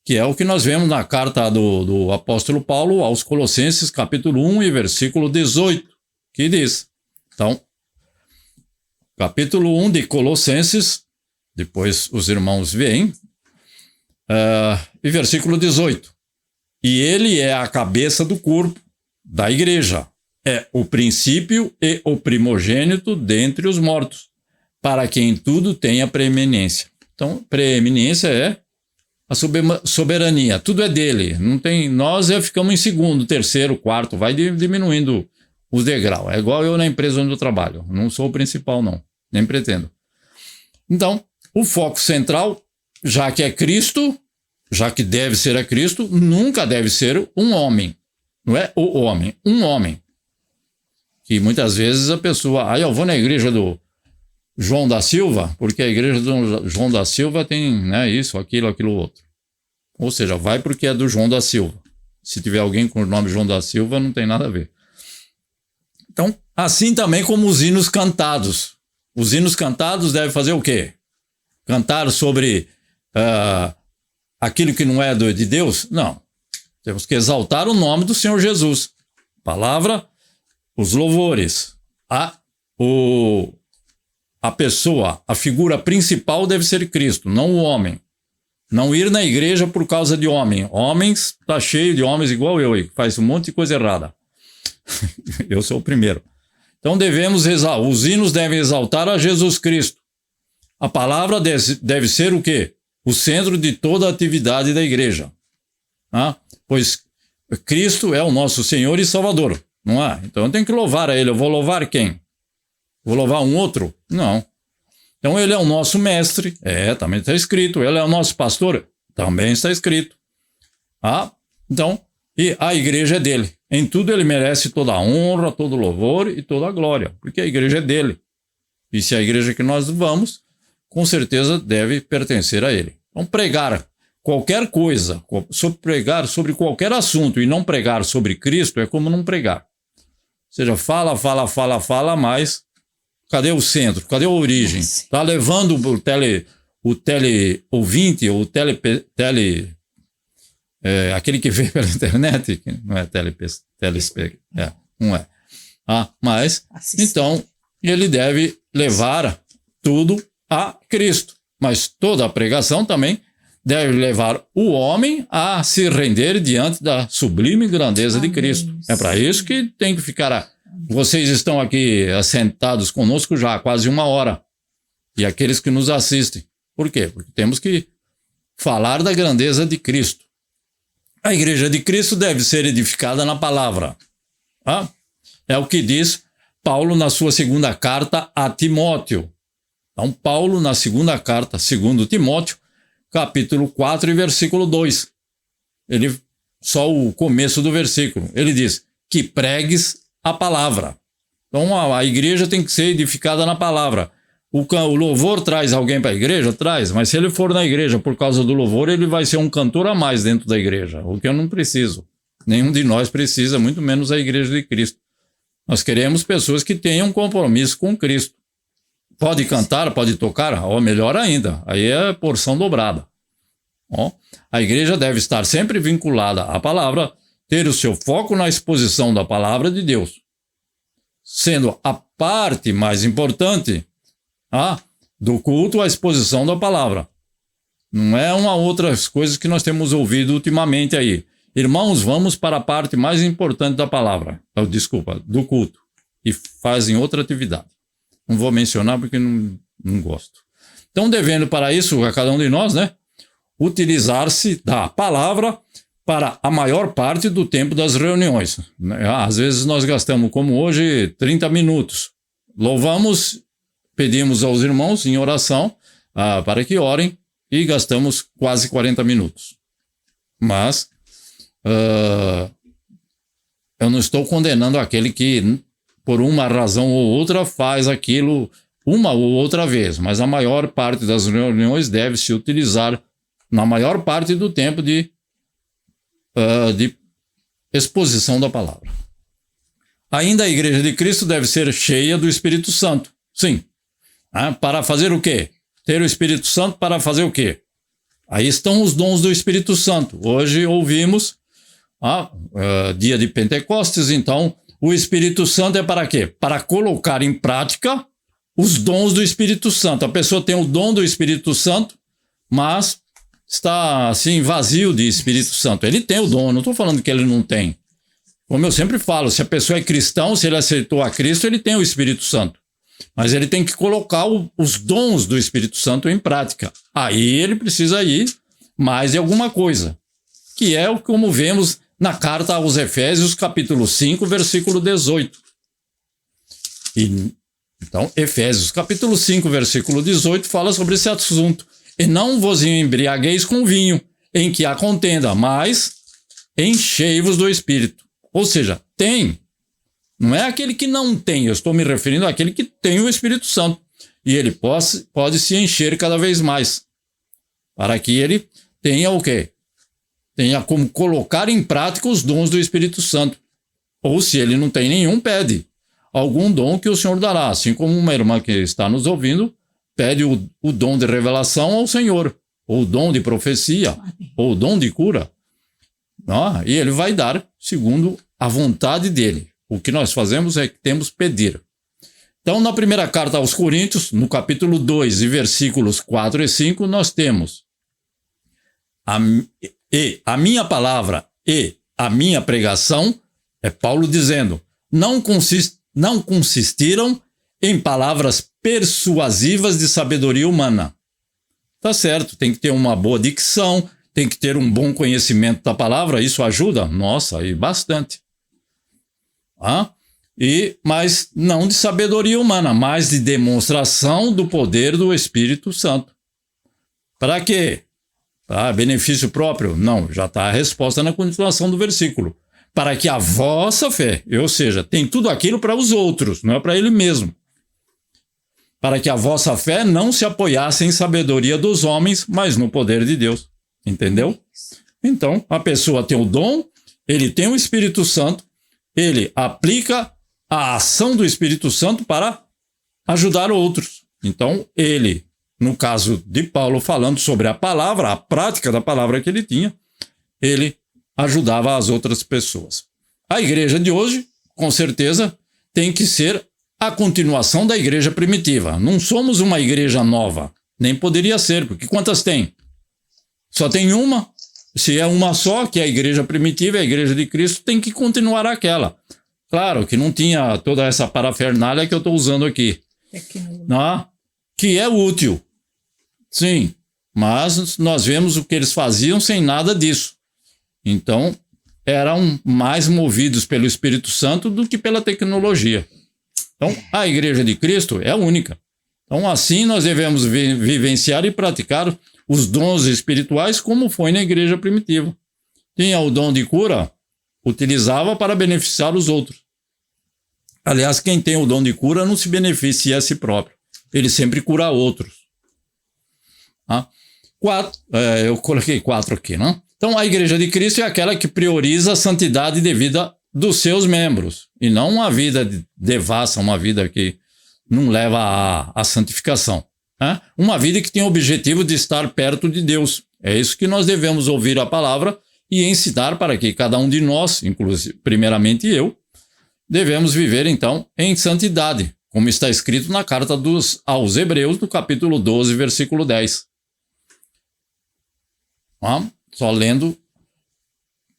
que é o que nós vemos na carta do apóstolo Paulo aos Colossenses, capítulo 1 e versículo 18, que diz, então, capítulo 1 de Colossenses, depois os irmãos veem, e versículo 18. E ele é a cabeça do corpo, da igreja. É o princípio e o primogênito dentre os mortos, para quem tudo tenha preeminência. Então, preeminência é a soberania. Tudo é dele. Não tem, nós ficamos em segundo, terceiro, quarto, vai diminuindo os degraus. É igual eu na empresa onde eu trabalho. Não sou o principal, não. Nem pretendo. Então, o foco central, já que é Cristo, já que deve ser a Cristo, nunca deve ser um homem. Não é o homem, um homem. Que muitas vezes a pessoa... eu vou na igreja do João da Silva, porque a igreja do João da Silva tem isso, aquilo outro. Ou seja, vai porque é do João da Silva. Se tiver alguém com o nome João da Silva, não tem nada a ver. Então, assim também como os hinos cantados. Os hinos cantados devem fazer o quê? Cantar sobre aquilo que não é de Deus? Não. Temos que exaltar o nome do Senhor Jesus. Palavra, os louvores. A pessoa, a figura principal deve ser Cristo, não o homem. Não ir na igreja por causa de homem. Homens, tá cheio de homens igual eu, que faz um monte de coisa errada. Eu sou o primeiro. Então os hinos devem exaltar a Jesus Cristo. A palavra deve ser o quê? O centro de toda a atividade da igreja. Pois Cristo é o nosso Senhor e Salvador, não é? Então eu tenho que louvar a Ele. Eu vou louvar quem? Vou louvar um outro? Não. Então ele é o nosso mestre, também está escrito. Ele é o nosso pastor, também está escrito. Então, e a igreja é dele. Em tudo ele merece toda a honra, todo o louvor e toda a glória, porque a igreja é dele. E se a igreja que nós vamos, com certeza deve pertencer a ele. Então pregar qualquer coisa, pregar sobre qualquer assunto e não pregar sobre Cristo é como não pregar. Ou seja, fala, mas cadê o centro? Cadê a origem? Está levando o teleouvinte, aquele que vê pela internet, que não é não é. Mas, então, ele deve levar tudo a Cristo. Mas toda a pregação também deve levar o homem a se render diante da sublime grandeza de Cristo. É para isso que tem que ficar... Vocês estão aqui assentados conosco já há quase 1 hora. E aqueles que nos assistem. Por quê? Porque temos que falar da grandeza de Cristo. A igreja de Cristo deve ser edificada na palavra. É o que diz Paulo na sua segunda carta a Timóteo. Então, Paulo, na segunda carta, segundo Timóteo, capítulo 4 e versículo 2. Só o começo do versículo. Ele diz que pregues a palavra. Então, a igreja tem que ser edificada na palavra. O louvor traz alguém para a igreja? Traz, mas se ele for na igreja por causa do louvor, ele vai ser um cantor a mais dentro da igreja, o que eu não preciso. Nenhum de nós precisa, muito menos a igreja de Cristo. Nós queremos pessoas que tenham compromisso com Cristo. Pode cantar, pode tocar, ou melhor ainda, aí é porção dobrada. Ó, a igreja deve estar sempre vinculada à palavra, ter o seu foco na exposição da palavra de Deus, sendo a parte mais importante do culto a exposição da palavra. Não é uma outras coisas que nós temos ouvido ultimamente aí. Irmãos, vamos para a parte mais importante da palavra, do culto, e fazem outra atividade. Não vou mencionar porque não gosto. Então, devendo para isso, a cada um de nós, né, utilizar-se da palavra para a maior parte do tempo das reuniões. Às vezes nós gastamos, como hoje, 30 minutos. Louvamos, pedimos aos irmãos em oração para que orem e gastamos quase 40 minutos. Mas eu não estou condenando aquele que, por uma razão ou outra, faz aquilo uma ou outra vez, mas a maior parte das reuniões deve se utilizar na maior parte do tempo de exposição da palavra. Ainda a Igreja de Cristo deve ser cheia do Espírito Santo. Sim. Para fazer o quê? Ter o Espírito Santo para fazer o quê? Aí estão os dons do Espírito Santo. Hoje ouvimos dia de Pentecostes, então o Espírito Santo é para quê? Para colocar em prática os dons do Espírito Santo. A pessoa tem o dom do Espírito Santo, mas está assim vazio de Espírito Santo. Ele tem o dom, não estou falando que ele não tem. Como eu sempre falo, se a pessoa é cristão, se ele aceitou a Cristo, ele tem o Espírito Santo. Mas ele tem que colocar os dons do Espírito Santo em prática. Aí ele precisa ir mais de alguma coisa, que é como vemos na carta aos Efésios, capítulo 5, versículo 18. Então, Efésios, capítulo 5, versículo 18, fala sobre esse assunto. E não vos embriagueis com vinho, em que há contenda, mas enchei-vos do Espírito. Ou seja, tem. Não é aquele que não tem, eu estou me referindo àquele que tem o Espírito Santo. E ele pode se encher cada vez mais. Para que ele tenha o quê? Tenha como colocar em prática os dons do Espírito Santo. Ou se ele não tem nenhum, pede algum dom que o Senhor dará. Assim como uma irmã que está nos ouvindo, pede o dom de revelação ao Senhor, ou o dom de profecia, ou o dom de cura. E ele vai dar segundo a vontade dele. O que nós fazemos é que temos pedir. Então, na primeira carta aos Coríntios, no capítulo 2, e versículos 4 e 5, nós temos a minha palavra e a minha pregação, é Paulo dizendo, não consistiram em palavras persuasivas de sabedoria humana. Tá certo, tem que ter uma boa dicção, tem que ter um bom conhecimento da palavra, isso ajuda? Nossa, e bastante. Mas não de sabedoria humana, mas de demonstração do poder do Espírito Santo. Para quê? Para benefício próprio? Não, já está a resposta na continuação do versículo. Para que a vossa fé, ou seja, tem tudo aquilo para os outros, não é para ele mesmo. Para que a vossa fé não se apoiasse em sabedoria dos homens, mas no poder de Deus. Entendeu? Então, a pessoa tem o dom, ele tem o Espírito Santo, ele aplica a ação do Espírito Santo para ajudar outros. Então, ele, no caso de Paulo falando sobre a palavra, a prática da palavra que ele tinha, ele ajudava as outras pessoas. A igreja de hoje, com certeza, tem que ser a continuação da igreja primitiva. Não somos uma igreja nova, nem poderia ser, porque quantas tem? Só tem uma. Se é uma só, que é a igreja primitiva, a igreja de Cristo, tem que continuar aquela. Claro que não tinha toda essa parafernália que eu estou usando aqui, que é útil. Sim, mas nós vemos o que eles faziam sem nada disso. Então, eram mais movidos pelo Espírito Santo do que pela tecnologia. Então, a igreja de Cristo é única. Então, assim nós devemos vivenciar e praticar os dons espirituais como foi na igreja primitiva. Tinha o dom de cura, utilizava para beneficiar os outros. Aliás, quem tem o dom de cura não se beneficia a si próprio. Ele sempre cura outros. Eu coloquei 4 aqui, não? Então, a igreja de Cristo é aquela que prioriza a santidade de vida dos seus membros, e não uma vida devassa, uma vida que não leva à santificação. Né? Uma vida que tem o objetivo de estar perto de Deus. É isso que nós devemos ouvir a palavra e ensinar para que cada um de nós, inclusive primeiramente eu, devemos viver então em santidade, como está escrito na carta aos Hebreus, no capítulo 12, versículo 10. Só lendo,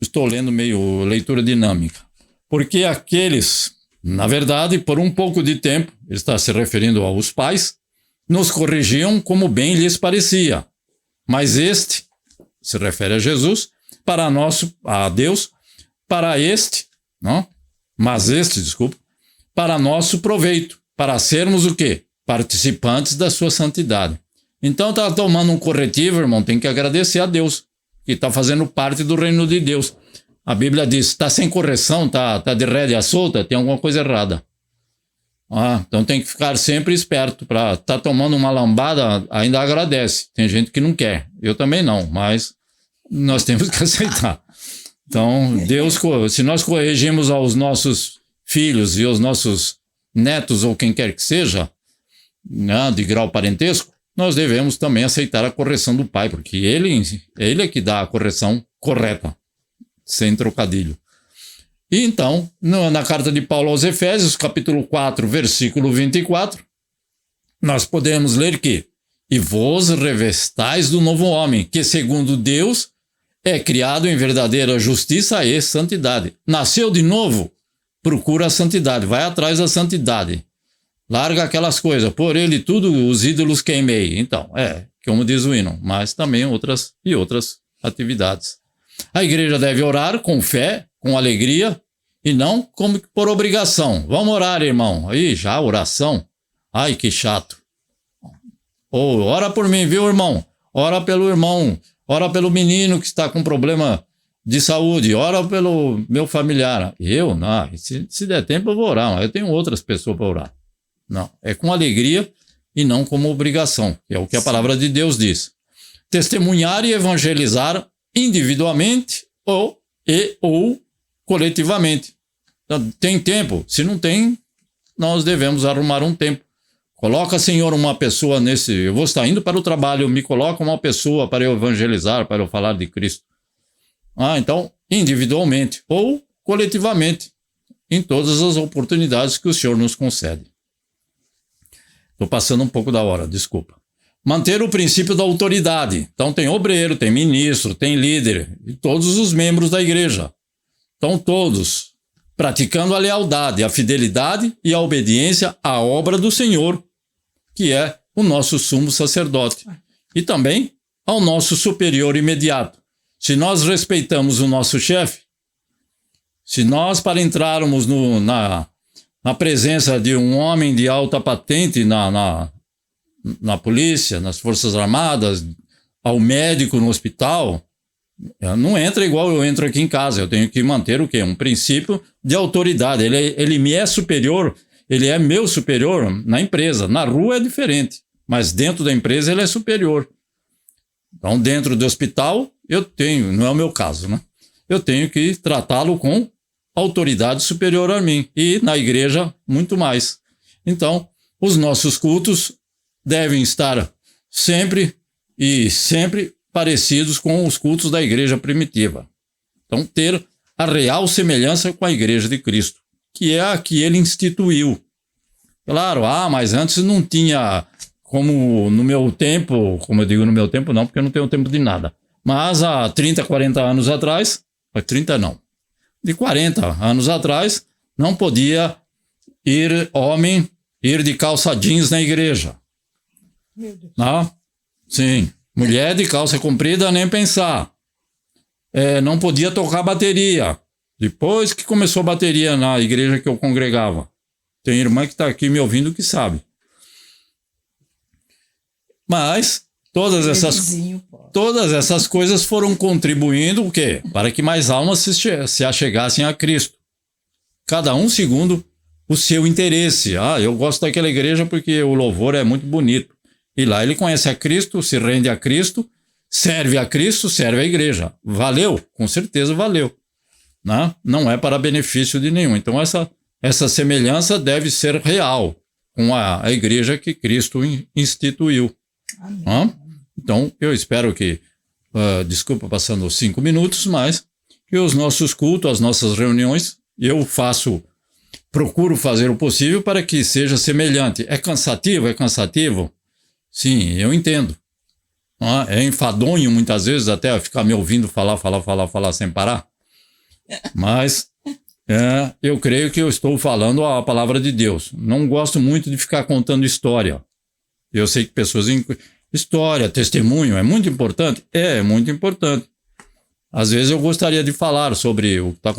estou lendo meio leitura dinâmica. Porque aqueles, na verdade, por um pouco de tempo, ele está se referindo aos pais, nos corrigiam como bem lhes parecia. Mas este, se refere a Jesus, a Deus, para nosso proveito, para sermos o quê? Participantes da sua santidade. Então está tomando um corretivo, irmão, tem que agradecer a Deus, que está fazendo parte do reino de Deus. A Bíblia diz, está sem correção, está de rédea solta, tem alguma coisa errada. Então tem que ficar sempre esperto. Para estar tomando uma lambada, ainda agradece. Tem gente que não quer. Eu também não, mas nós temos que aceitar. Então, Deus, se nós corrigimos aos nossos filhos e aos nossos netos, ou quem quer que seja, né, de grau parentesco, nós devemos também aceitar a correção do pai, porque ele é que dá a correção correta, sem trocadilho. E então, na carta de Paulo aos Efésios, capítulo 4, versículo 24, nós podemos ler que: e vos revestais do novo homem, que segundo Deus é criado em verdadeira justiça e santidade. Nasceu de novo, procura a santidade, vai atrás da santidade. Larga aquelas coisas, por ele tudo os ídolos queimei. Então, como diz o hino, mas também outras atividades. A igreja deve orar com fé, com alegria, e não como por obrigação. Vamos orar, irmão. Aí, já oração. Ai, que chato. Ora por mim, viu, irmão? Ora pelo irmão. Ora pelo menino que está com problema de saúde. Ora pelo meu familiar. Eu? Não. Se der tempo eu vou orar. Mas eu tenho outras pessoas para orar. Não. É com alegria e não como obrigação. Que é o que a palavra de Deus diz. Testemunhar e evangelizar individualmente ou coletivamente. Então, tem tempo? Se não tem, nós devemos arrumar um tempo. Coloca, Senhor, uma pessoa nesse... Eu vou estar indo para o trabalho, me coloca uma pessoa para eu evangelizar, para eu falar de Cristo. Então, individualmente ou coletivamente, em todas as oportunidades que o Senhor nos concede. Estou passando um pouco da hora, desculpa. Manter o princípio da autoridade. Então, tem obreiro, tem ministro, tem líder, e todos os membros da igreja. Então, todos praticando a lealdade, a fidelidade e a obediência à obra do Senhor, que é o nosso sumo sacerdote, e também ao nosso superior imediato. Se nós respeitamos o nosso chefe, se nós, para entrarmos na presença de um homem de alta patente na polícia, nas Forças Armadas, ao médico no hospital, não entra igual eu entro aqui em casa. Eu tenho que manter o quê? Um princípio de autoridade. Ele me é superior, ele é meu superior na empresa. Na rua é diferente, mas dentro da empresa ele é superior. Então, dentro do hospital, eu tenho, não é o meu caso, né? Eu tenho que tratá-lo com autoridade superior a mim. E na igreja, muito mais. Então, os nossos cultos devem estar sempre parecidos com os cultos da igreja primitiva. Então, ter a real semelhança com a igreja de Cristo, que é a que ele instituiu. Claro, mas antes não tinha, como no meu tempo, como eu digo no meu tempo não, porque eu não tenho tempo de nada, mas há 30, 40 anos atrás, 30 não, de 40 anos atrás, não podia ir de calça jeans na igreja. Meu Deus. Não? Sim. Mulher de calça comprida, nem pensar. Não podia tocar bateria. Depois que começou a bateria na igreja que eu congregava. Tem irmã que está aqui me ouvindo que sabe. Mas todas essas coisas foram contribuindo o quê? Para que mais almas se achegassem a Cristo. Cada um segundo o seu interesse. Eu gosto daquela igreja porque o louvor é muito bonito. E lá ele conhece a Cristo, se rende a Cristo, serve a igreja. Valeu? Com certeza valeu. Não é para benefício de nenhum. Então essa semelhança deve ser real, com a igreja que Cristo instituiu. Amém. Então, eu espero que, desculpa passando os 5 minutos, mas que os nossos cultos, as nossas reuniões, procuro fazer o possível para que seja semelhante. É cansativo? É cansativo? Sim, eu entendo. É enfadonho muitas vezes até ficar me ouvindo falar sem parar. Mas eu creio que eu estou falando a palavra de Deus. Não gosto muito de ficar contando história. Eu sei que pessoas... História, testemunho é muito importante? É muito importante. Às vezes eu gostaria de falar sobre o que está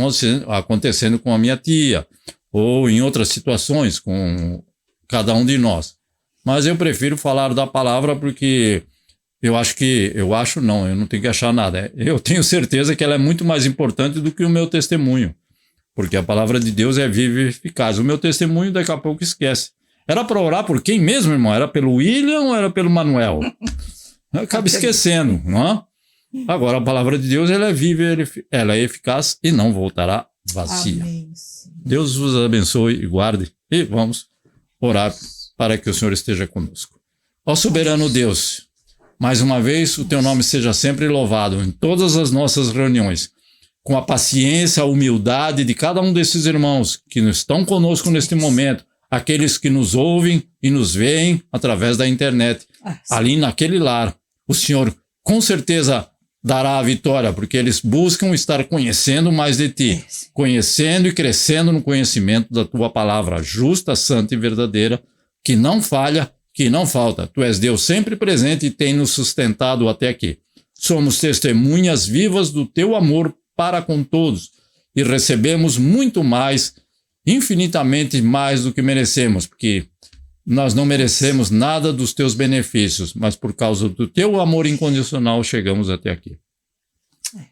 acontecendo com a minha tia, ou em outras situações com cada um de nós. Mas eu prefiro falar da palavra porque eu não tenho que achar nada. Eu tenho certeza que ela é muito mais importante do que o meu testemunho. Porque a palavra de Deus é viva e eficaz. O meu testemunho daqui a pouco esquece. Era para orar por quem mesmo, irmão? Era pelo William ou era pelo Manuel? Acaba esquecendo, não é? Agora, a palavra de Deus, ela é viva, ela é eficaz e não voltará vazia. Amém. Deus vos abençoe e guarde. E vamos orar para que o Senhor esteja conosco. Ó soberano Deus, mais uma vez, o teu nome seja sempre louvado em todas as nossas reuniões, com a paciência, a humildade de cada um desses irmãos que estão conosco neste momento, aqueles que nos ouvem e nos veem através da internet, ali naquele lar. O Senhor com certeza dará a vitória, porque eles buscam estar conhecendo mais de Ti, conhecendo e crescendo no conhecimento da Tua palavra justa, santa e verdadeira, que não falha, que não falta. Tu és Deus sempre presente e tem nos sustentado até aqui. Somos testemunhas vivas do Teu amor para com todos e recebemos muito mais, infinitamente mais do que merecemos, porque nós não merecemos nada dos teus benefícios, mas por causa do teu amor incondicional chegamos até aqui.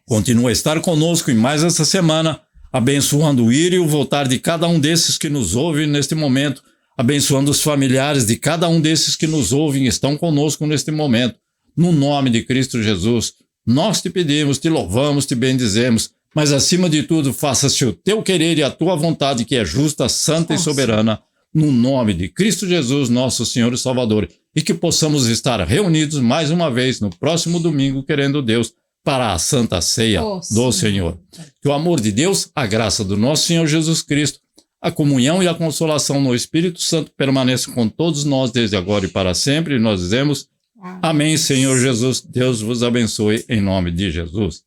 Continua a estar conosco em mais essa semana, abençoando o ir e o voltar de cada um desses que nos ouvem neste momento, abençoando os familiares de cada um desses que nos ouvem e estão conosco neste momento. No nome de Cristo Jesus, nós te pedimos, te louvamos, te bendizemos, mas acima de tudo, faça-se o teu querer e a tua vontade, que é justa, santa e soberana, no nome de Cristo Jesus, nosso Senhor e Salvador, e que possamos estar reunidos mais uma vez no próximo domingo, querendo Deus, para a Santa Ceia do Senhor. Que o amor de Deus, a graça do nosso Senhor Jesus Cristo, a comunhão e a consolação no Espírito Santo permaneçam com todos nós desde agora e para sempre, e nós dizemos, amém, Senhor Jesus, Deus vos abençoe em nome de Jesus.